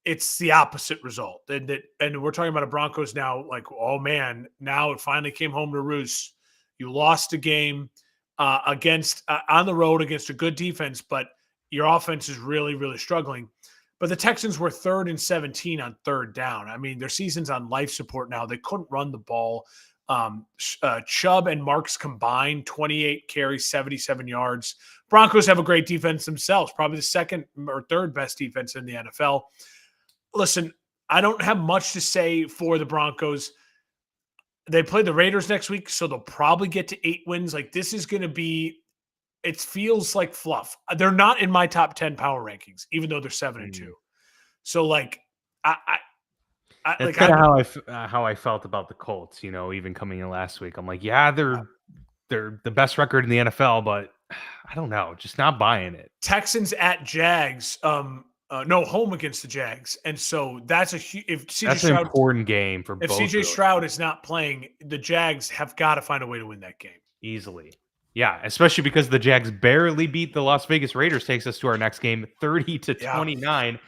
it's the opposite result. And we're talking about a Broncos now, like, oh man, now it finally came home to roost. You lost a game against on the road against a good defense, but your offense is really, really struggling. But the Texans were 3rd and 17 on 3rd down. I mean, their season's on life support now. They couldn't run the ball. Chubb and Marks combined 28 carries, 77 yards. Broncos have a great defense themselves, probably the 2nd or 3rd best defense in the NFL. Listen, I don't have much to say for the Broncos. They play the Raiders next week, so they'll probably get to 8 wins. Like, this is going to be, it feels like fluff. They're not in my top 10 power rankings, even though they're 7-2. So, like, That's kind of how I felt about the Colts. Even coming in last week, I'm like, yeah, they're the best record in the NFL, but I don't know, just not buying it. Texans at Jags, home against the Jags, and so that's an important game for both. If CJ Stroud is not playing, the Jags have got to find a way to win that game easily. Yeah, especially because the Jags barely beat the Las Vegas Raiders. Takes us to our next game, 30-29.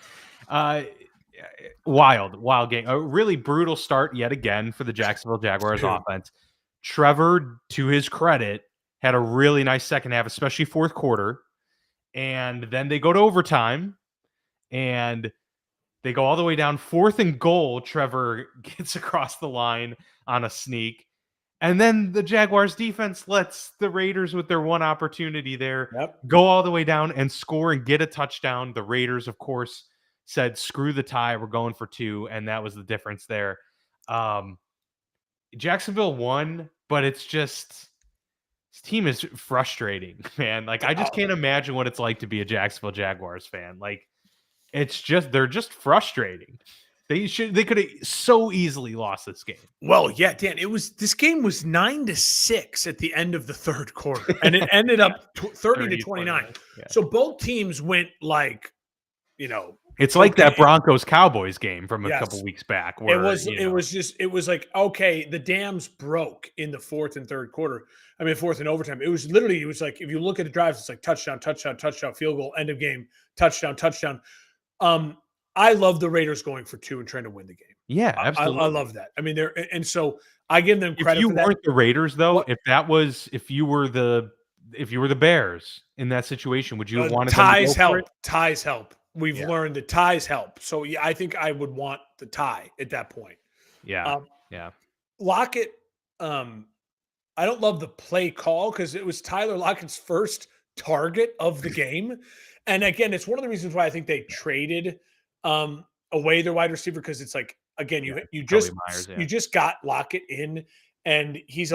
Wild game. A really brutal start yet again for the Jacksonville Jaguars offense. Trevor, to his credit, had a really nice second half, especially 4th quarter. And then they go to overtime, and they go all the way down 4th and goal. Trevor gets across the line on a sneak. And then the Jaguars defense lets the Raiders, with their one opportunity there, go all the way down and score and get a touchdown. The Raiders, of course, said, screw the tie, we're going for 2, and that was the difference there. Jacksonville won, but it's just, this team is frustrating, man. Like, I just can't imagine what it's like to be a Jacksonville Jaguars fan. Like, they're just frustrating. They could have so easily lost this game. Well, yeah, Dan, this game was 9-6 at the end of the 3rd quarter, and it ended up 30-29. Yeah. So both teams went like, it's like that Broncos Cowboys game from a couple weeks back. Where, it was like, okay, the dams broke in the 4th and 3rd quarter. I mean, 4th and overtime. It was like, if you look at the drives, it's like touchdown, touchdown, touchdown, field goal, end of game, touchdown, touchdown. I love the Raiders going for 2 and trying to win the game. Yeah, absolutely. I love that. I mean, and so I give them credit. If you for that. weren't the Raiders, though, if you were the Bears in that situation, would you have wanted ties them to go for it? Ties help. We've learned that ties help. So yeah, I think I would want the tie at that point. Yeah. Lockett. I don't love the play call because it was Tyler Lockett's first target of the game, and again, it's one of the reasons why I think they traded away their wide receiver, because it's like, again, Yeah, you Kobe just Myers, yeah. you just got Lockett in, and he's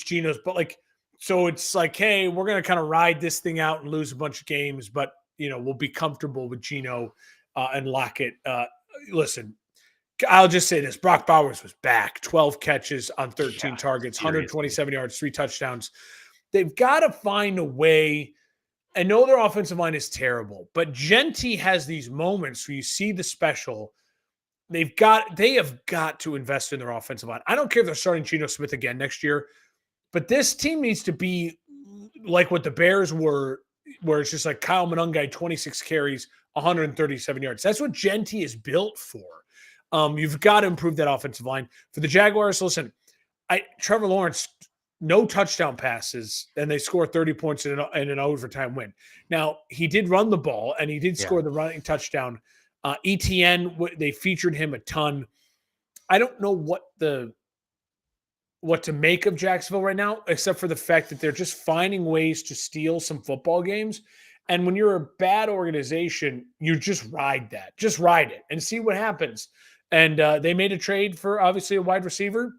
Geno's, but like so it's like, hey, we're gonna kind of ride this thing out and lose a bunch of games, but we'll be comfortable with Geno and Lockett. Listen, I'll just say this: Brock Bowers was back, 12 catches on 13 Yeah, targets, seriously. 127 yards, 3 touchdowns. They've got to find a way. I know their offensive line is terrible, but Genty has these moments where you see the special. They have got to invest in their offensive line. I don't care if they're starting Geno Smith again next year, but this team needs to be like what the Bears were, where it's just like Kyle Monangai, 26 carries, 137 yards. That's what Genty is built for. You've got to improve that offensive line. For the Jaguars, listen, Trevor Lawrence, no touchdown passes, and they score 30 points in an overtime win. Now, he did run the ball, and he did score the running touchdown. ETN, they featured him a ton. I don't know what to make of Jacksonville right now, except for the fact that they're just finding ways to steal some football games. And when you're a bad organization, you just ride that. Just ride it and see what happens. And they made a trade for obviously a wide receiver.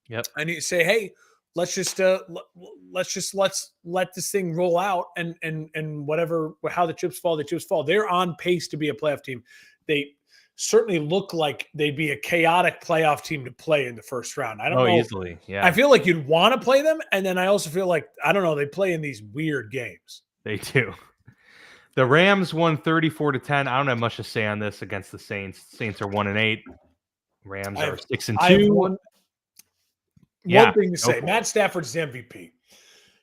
Yep. And you say, hey, let's let this thing roll out and whatever, how the chips fall, the chips fall. They're on pace to be a playoff team. They certainly look like they'd be a chaotic playoff team to play in the first round. I don't know. Easily. Yeah. I feel like you'd want to play them. And then I also feel like, I don't know, they play in these weird games. They do. The Rams won 34-10. I don't have much to say on this against the Saints. Saints are 1-8. Rams are 6-2. One thing to say. Matt Stafford's the MVP.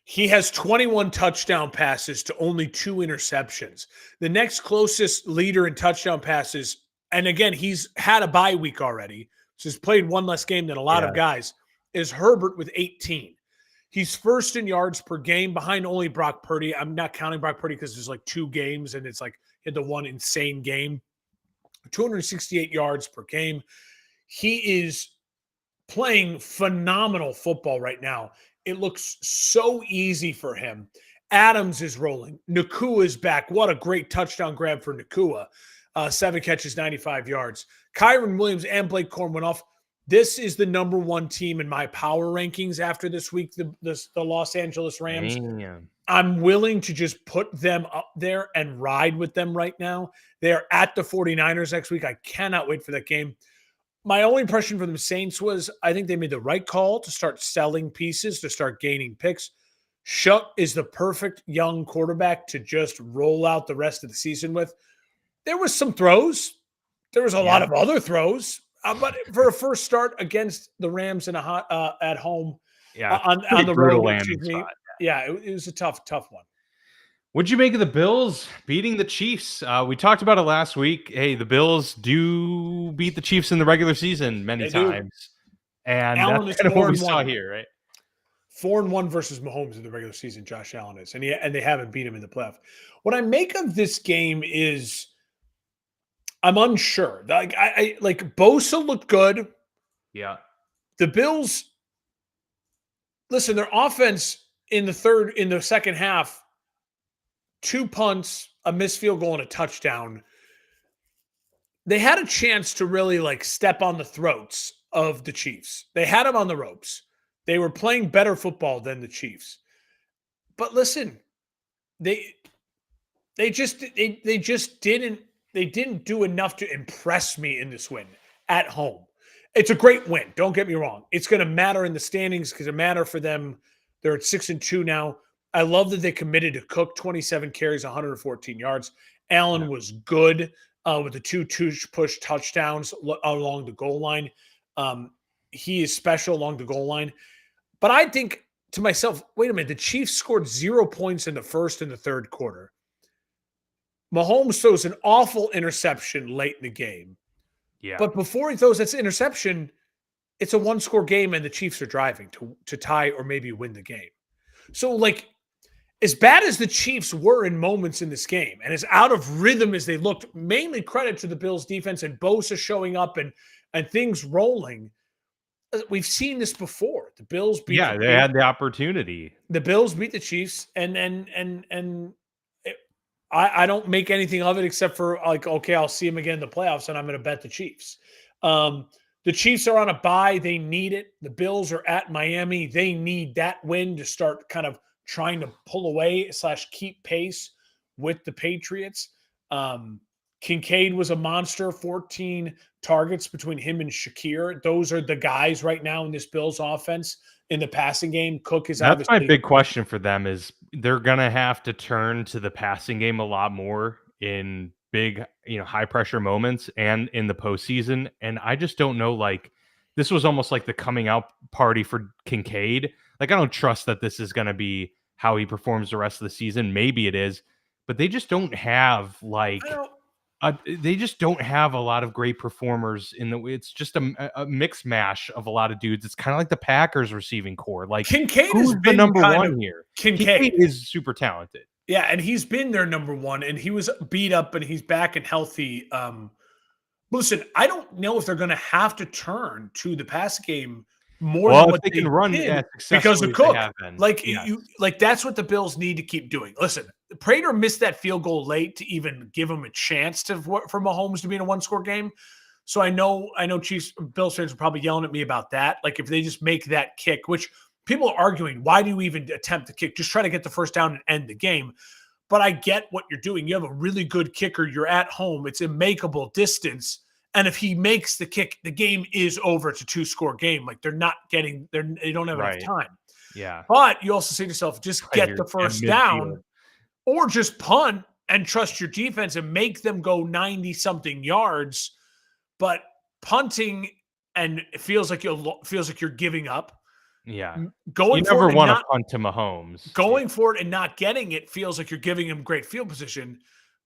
He has 21 touchdown passes to only 2 interceptions. The next closest leader in touchdown passes, and again, he's had a bye week already, so he's played one less game than a lot of guys, is Herbert with 18. He's first in yards per game behind only Brock Purdy. I'm not counting Brock Purdy because there's like 2 games and it's like he had the one insane game. 268 yards per game. He is playing phenomenal football right now. It looks so easy for him. Adams is rolling. Nakua is back. What a great touchdown grab for Nakua. 7 catches, 95 yards. Kyron Williams and Blake Corum went off. This is the number 1 team in my power rankings after this week, the Los Angeles Rams. Damn. I'm willing to just put them up there and ride with them right now. They are at the 49ers next week. I cannot wait for that game. My only impression from the Saints was I think they made the right call to start selling pieces, to start gaining picks. Shuck is the perfect young quarterback to just roll out the rest of the season with. There was some throws. There was a lot of other throws. But for a first start against the Rams in at home, on the road, it was a tough one. What'd you make of the Bills beating the Chiefs? We talked about it last week. Hey, the Bills do beat the Chiefs in the regular season many times, and Allen that's kind of what we saw here, right? 4-1 versus Mahomes in the regular season. Josh Allen is, and they haven't beat him in the playoff. What I make of this game is, I'm unsure. Like I like Bosa looked good. Yeah. The Bills, listen, their offense in the second half, 2 punts, a missed field goal, and a touchdown. They had a chance to really like step on the throats of the Chiefs. They had them on the ropes. They were playing better football than the Chiefs. But listen, they just didn't do enough to impress me in this win at home. It's a great win. Don't get me wrong. It's going to matter in the standings because it matter for them. They're at 6-2 now. I love that they committed to Cook, 27 carries, 114 yards. Allen was good with the 2 push touchdowns along the goal line. He is special along the goal line. But I think to myself, wait a minute, the Chiefs scored 0 points in the first and the third quarter. Mahomes throws an awful interception late in the game. Yeah. But before he throws that interception, it's a 1-score game and the Chiefs are driving to tie or maybe win the game. So, like, as bad as the Chiefs were in moments in this game and as out of rhythm as they looked, mainly credit to the Bills' defense and Bosa showing up and things rolling. We've seen this before. The Bills beat they had the opportunity. The Bills beat the Chiefs, and I don't make anything of it except for like, okay, I'll see them again in the playoffs, and I'm going to bet the Chiefs. The Chiefs are on a bye. They need it. The Bills are at Miami. They need that win to start kind of trying to pull away / keep pace with the Patriots. Kincaid was a monster, 14 targets between him and Shakir. Those are the guys right now in this Bills offense in the passing game. Cook is That's my obviously big question for them is they're gonna have to turn to the passing game a lot more in big, high pressure moments and in the postseason. And I just don't know, like, this was almost like the coming out party for Kincaid. Like, I don't trust that this is gonna be how he performs the rest of the season. Maybe it is, but they just don't have I like don't they just don't have a lot of great performers in the. It's just a mix mash of a lot of dudes. It's kind of like the Packers receiving core. Like, Kincaid has who's the been number kind one of here? Kincaid. Is super talented. Yeah, and he's been their number one, and he was beat up, and he's back and healthy. Listen, I don't know if they're going to have to turn to the pass game more than Well, if what they they can run did as because successfully of as they Cook. have been, Like yes. that's what the Bills need to keep doing. Listen, Prater missed that field goal late to even give him a chance for Mahomes to be in a one-score game. So I know Chiefs Bills fans are probably yelling at me about that. Like if they just make that kick, which people are arguing, why do you even attempt the kick? Just try to get the first down and end the game. But I get what you're doing. You have a really good kicker. You're at home. It's a makeable distance. And if he makes the kick, the game is over. It's a 2-score game. Like they don't have enough Right. time. Yeah. But you also say to yourself, just Right, get you're the at first midfield. down or just punt and trust your defense and make them go 90-something yards. But punting and it feels like you're giving up. Yeah. Going You for never it and want to not punt to Mahomes. going for it and not getting it feels like you're giving him great field position,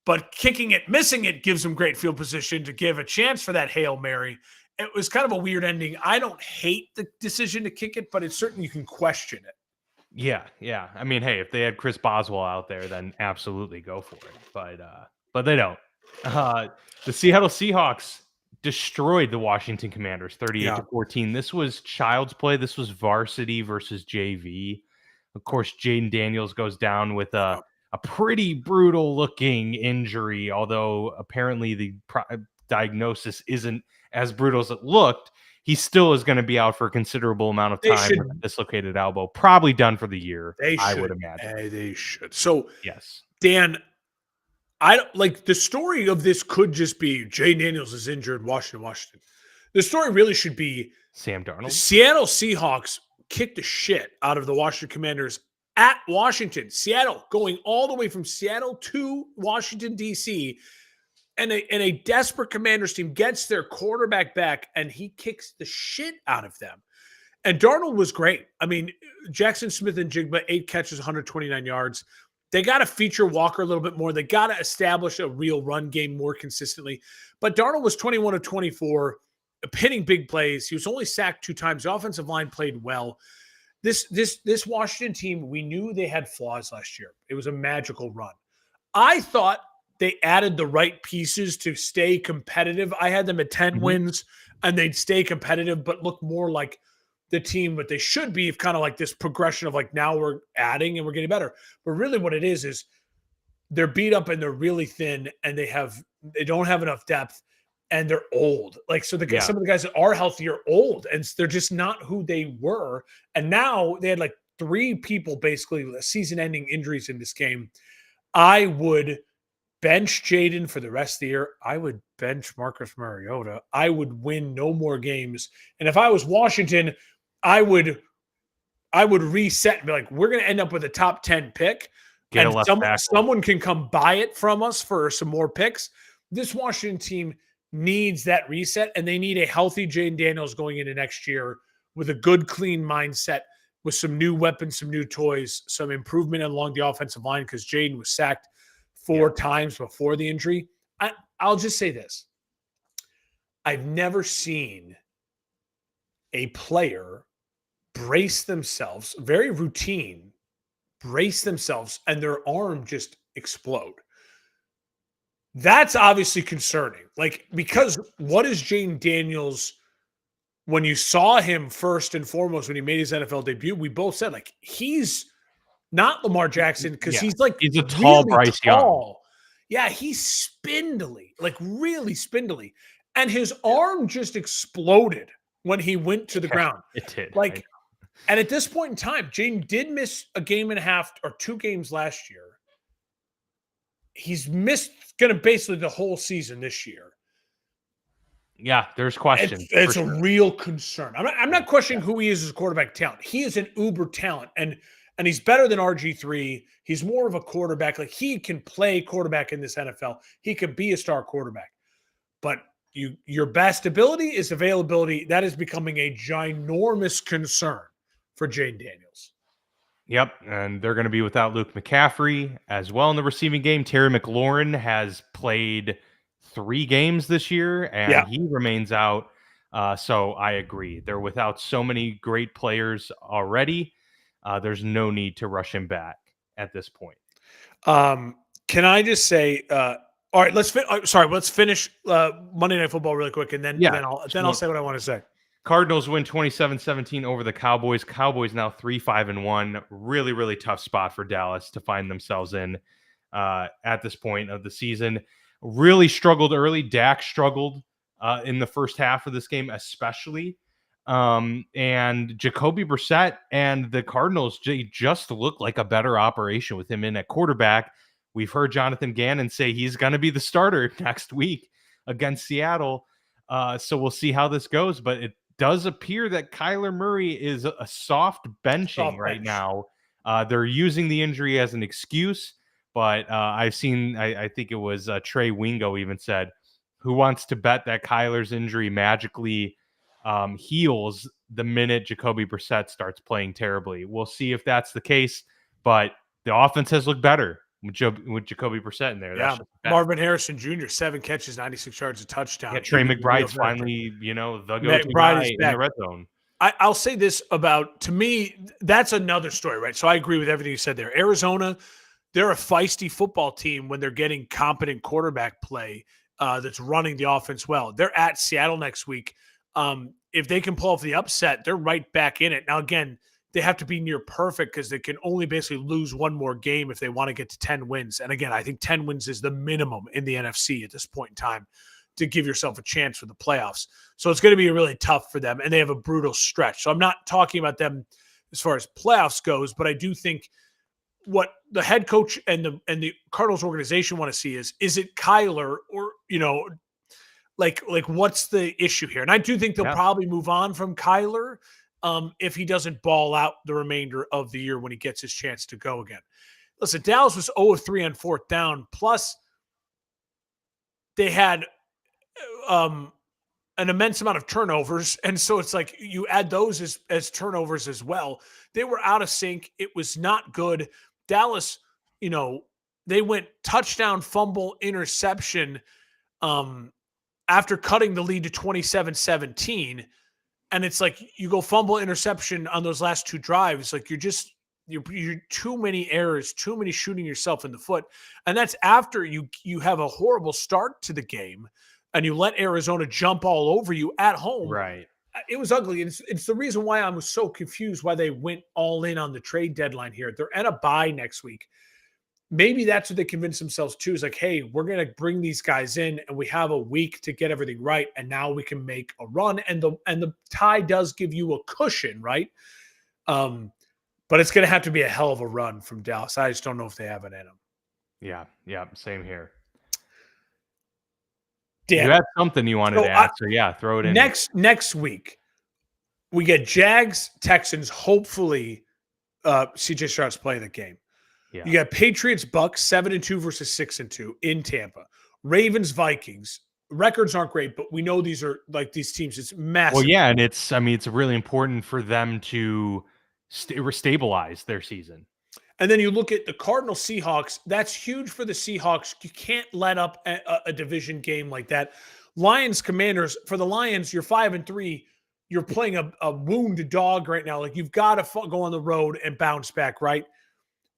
but kicking it, missing it gives him great field position to give a chance for that Hail Mary. It was kind of a weird ending. I don't hate the decision to kick it, but it's certain you can question it. Yeah. I mean, hey, if they had Chris Boswell out there, then absolutely go for it. But they don't. The Seattle Seahawks destroyed the Washington Commanders 38-14. This was child's play. This was varsity versus JV. Of course, Jaden Daniels goes down with a pretty brutal looking injury, although apparently the diagnosis isn't as brutal as it looked. He still is going to be out for a considerable amount of time with a dislocated elbow, probably done for the year. I would imagine. They should. So, yes, Dan, I don't like the story of this could just be Jay Daniels is injured, Washington. The story really should be Sam Darnold. The Seattle Seahawks kicked the shit out of the Washington Commanders at Washington. Seattle going all the way from Seattle to Washington, D.C., and a desperate Commanders team gets their quarterback back, and he kicks the shit out of them. And Darnold was great. I mean, Jackson Smith and Jigba, 8 catches, 129 yards. They got to feature Walker a little bit more. They got to establish a real run game more consistently. But Darnold was 21 of 24, hitting big plays. He was only sacked 2 times. The offensive line played well. This Washington team, we knew they had flaws last year. It was a magical run. I thought they added the right pieces to stay competitive. I had them at 10 wins, and they'd stay competitive, but look more like the team that they should be, if kind of like this progression of like now we're adding and we're getting better. But really what it is they're beat up and they're really thin and they don't have enough depth and they're old. Like, so some of the guys that are healthy are old and they're just not who they were. And now they had like 3 people basically season-ending injuries in this game. I would bench Jaden for the rest of the year. I would bench Marcus Mariota. I would win no more games. And if I was Washington, I would reset and be like, we're going to end up with a top 10 pick. Get and a left tackle. Someone can come buy it from us for some more picks. This Washington team needs that reset, and they need a healthy Jaden Daniels going into next year with a good, clean mindset, with some new weapons, some new toys, some improvement along the offensive line because Jaden was sacked 4 times before the injury. I'll just say this. I've never seen a player brace themselves, very routine, brace themselves, and their arm just explode. That's obviously concerning. Like, because what is Jaden Daniels, when you saw him first and foremost, when he made his NFL debut, we both said, like, he's not Lamar Jackson because he's like he's a tall really Bryce tall. Young. Yeah, he's spindly, like really spindly. And his arm just exploded when he went to the Yeah, ground. it did. Like, and at this point in time, Jaden did miss a game and a half or 2 games last year. He's missed going to basically the whole season this year. Yeah, there's questions. It's a real concern. I'm not questioning who he is as a quarterback talent. He is an uber talent, and he's better than RG3. He's more of a quarterback. Like, he can play quarterback in this NFL. He could be a star quarterback. But your best ability is availability. That is becoming a ginormous concern for Jaden Daniels. Yep, and they're going to be without Luke McCaffrey as well in the receiving game. Terry McLaurin has played 3 games this year, and he remains out. So I agree. They're without so many great players already. There's no need to rush him back at this point. Can I just say, all right, let's finish Monday Night Football really quick, and then I'll say what I want to say. Cardinals win 27-17 over the Cowboys. Cowboys now 3-5-1. Really, really tough spot for Dallas to find themselves in at this point of the season. Really struggled early. Dak struggled in the first half of this game, especially. And Jacoby Brissett and the Cardinals just look like a better operation with him in at quarterback. We've heard Jonathan Gannon say he's going to be the starter next week against Seattle. So we'll see how this goes, but it does appear that Kyler Murray is a soft benching right now. They're using the injury as an excuse, but I've seen, I think it was Trey Wingo even said, who wants to bet that Kyler's injury magically heals the minute Jacoby Brissett starts playing terribly. We'll see if that's the case, but the offense has looked better with Jacoby Brissett in there. Yeah, Marvin Harrison Jr., 7 catches, 96 yards, a touchdown. Yeah, Trey McBride's finally, the go-to guy in the red zone. I'll say this about, to me, that's another story, right? So I agree with everything you said there. Arizona, they're a feisty football team when they're getting competent quarterback play that's running the offense well. They're at Seattle next week. If they can pull off the upset, they're right back in it. Now, again, they have to be near perfect because they can only basically lose one more game if they want to get to 10 wins. And again, I think 10 wins is the minimum in the NFC at this point in time to give yourself a chance for the playoffs. So it's going to be really tough for them, and they have a brutal stretch. So I'm not talking about them as far as playoffs goes, but I do think what the head coach and the Cardinals organization want to see is it Kyler or, like what's the issue here? And I do think they'll probably move on from Kyler if he doesn't ball out the remainder of the year when he gets his chance to go again. Listen, Dallas was 0 of 3 on 4th down, plus they had an immense amount of turnovers, and so it's like you add those as turnovers as well. They were out of sync. It was not good. Dallas, they went touchdown, fumble, interception after cutting the lead to 27-17. And it's like you go fumble, interception on those last 2 drives. Like you're too many errors, too many shooting yourself in the foot. And that's after you have a horrible start to the game and you let Arizona jump all over you at home. Right. It was ugly. And it's the reason why I was so confused why they went all in on the trade deadline here. They're at a bye next week. Maybe that's what they convince themselves to, is like, hey, we're going to bring these guys in and we have a week to get everything right. And now we can make a run. And the tie does give you a cushion, right? But it's going to have to be a hell of a run from Dallas. I just don't know if they have it in them. Yeah. Same here. Dan, you had something you wanted to add, so throw it in. Next week, we get Jags, Texans, hopefully CJ Stroud's playing the game. Yeah. You got Patriots, Bucks, 7-2 versus 6-2 in Tampa. Ravens, Vikings. Records aren't great, but we know these are like these teams. It's massive. Well, yeah, and it's really important for them to stabilize their season. And then you look at the Cardinals, Seahawks. That's huge for the Seahawks. You can't let up a division game like that. Lions, Commanders. For the Lions, you're 5-3. You're playing a wounded dog right now. Like, you've got to go on the road and bounce back, right?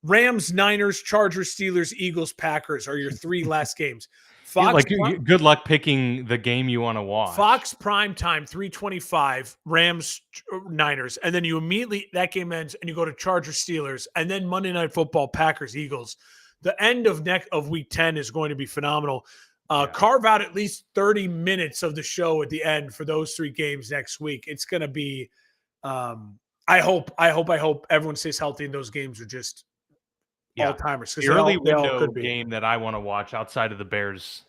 Rams, Niners, Chargers, Steelers, Eagles, Packers are your 3 last games. Fox, good luck picking the game you want to watch. Fox prime time, 3:25, Rams, Niners, and then you immediately, that game ends, and you go to Chargers, Steelers, and then Monday Night Football, Packers, Eagles. The end of week 10 is going to be phenomenal. Yeah. Carve out at least 30 minutes of the show at the end for those 3 games next week. It's going to be. I hope everyone stays healthy, and those games are just all Yeah. timers because The early they all window could be. game that I want to watch outside of the Bears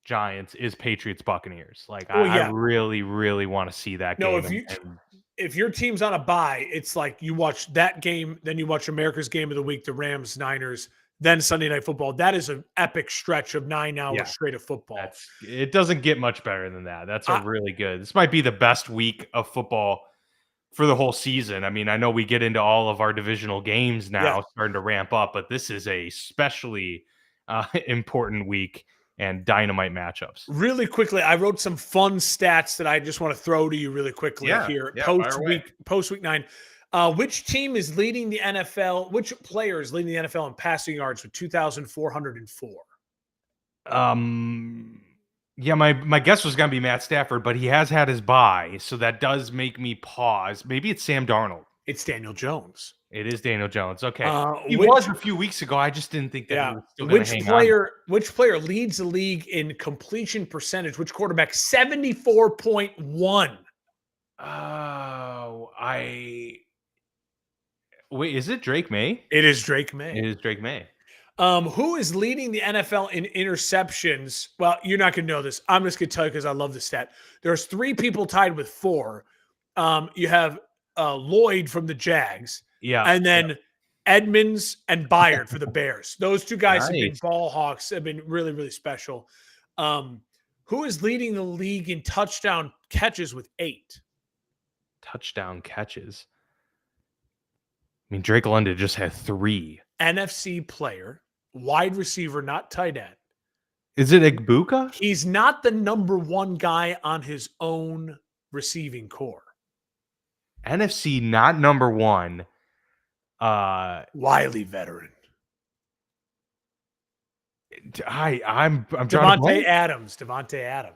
Giants is Patriots Buccaneers. Like Well, I yeah. really, really want to see that No, game. if your team's on a bye, it's like you watch that game, then you watch America's Game of the Week, the Rams, Niners, then Sunday Night Football. That is an epic stretch of 9 hours straight of football. It doesn't get much better than that. That's a really good. This might be the best week of football for the whole season. I mean, I know we get into all of our divisional games now, starting to ramp up, but this is a especially important week and dynamite matchups. Really quickly, I wrote some fun stats that I just want to throw to you really quickly here. Post week 9. Which team is leading the NFL? Which player is leading the NFL in passing yards with 2,404? Yeah, my guess was going to be Matt Stafford, but he has had his bye, so that does make me pause. Maybe it's Sam Darnold. It's Daniel Jones. It is Daniel Jones. Okay, he was a few weeks ago. I just didn't think that he was still going to hang on. Which player leads the league in completion percentage? Which quarterback? 74.1. Oh, wait. Is it Drake May? It is Drake May. It is Drake May. Who is leading the NFL in interceptions? Well, you're not going to know this. I'm just going to tell you because I love the stat. There's 3 people tied with 4. You have Lloyd from the Jags. Yeah. And then Edmonds and Byard for the Bears. Those 2 guys have been ball hawks, have been really, really special. Who is leading the league in touchdown catches with 8? Touchdown catches. I mean, Drake London just had 3. NFC player, wide receiver, not tight end. Is it Igbuka? He's not the number 1 guy on his own receiving core. NFC not number 1. Wiley veteran. I'm Devontae Adams.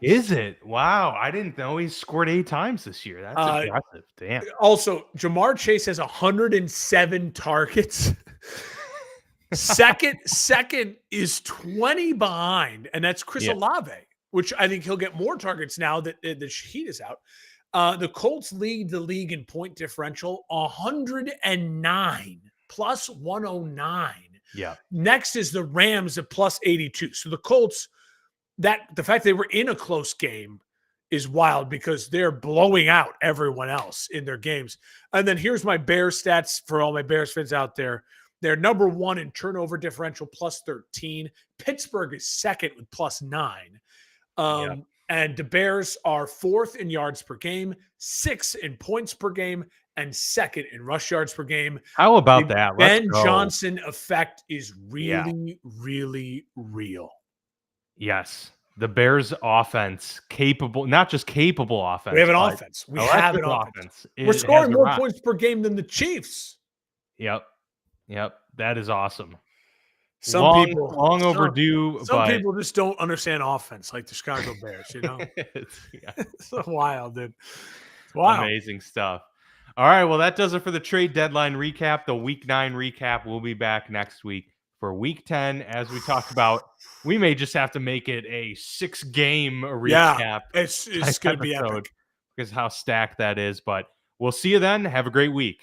Is it? Wow, I didn't know he scored 8 times this year. That's impressive. Damn. Also, Jamar Chase has 107 targets. Second is 20 behind, and that's Chris Olave, which I think he'll get more targets now that the Shaheed is out. The Colts lead the league in point differential, 109 plus 109. Yeah. Next is the Rams at plus 82. So the Colts, the fact they were in a close game is wild because they're blowing out everyone else in their games. And then here's my Bears stats for all my Bears fans out there. They're number 1 in turnover differential, plus 13. Pittsburgh is second with plus 9. And the Bears are 4th in yards per game, 6th in points per game, and 2nd in rush yards per game. How about that? Ben Johnson effect is really, really real. Yes. The Bears offense, not just capable offense. We have an offense. We have an offense. We're scoring more points per game than the Chiefs. Yep. That is awesome. Some people long overdue. Some people just don't understand offense, like the Chicago Bears. You know, it's so wild, dude. It's wild. Amazing stuff. All right, well, that does it for the trade deadline recap. The Week 9 recap. We'll be back next week for Week 10. As we talked about, we may just have to make it a 6-game recap. Yeah, it's going to be epic because how stacked that is. But we'll see you then. Have a great week.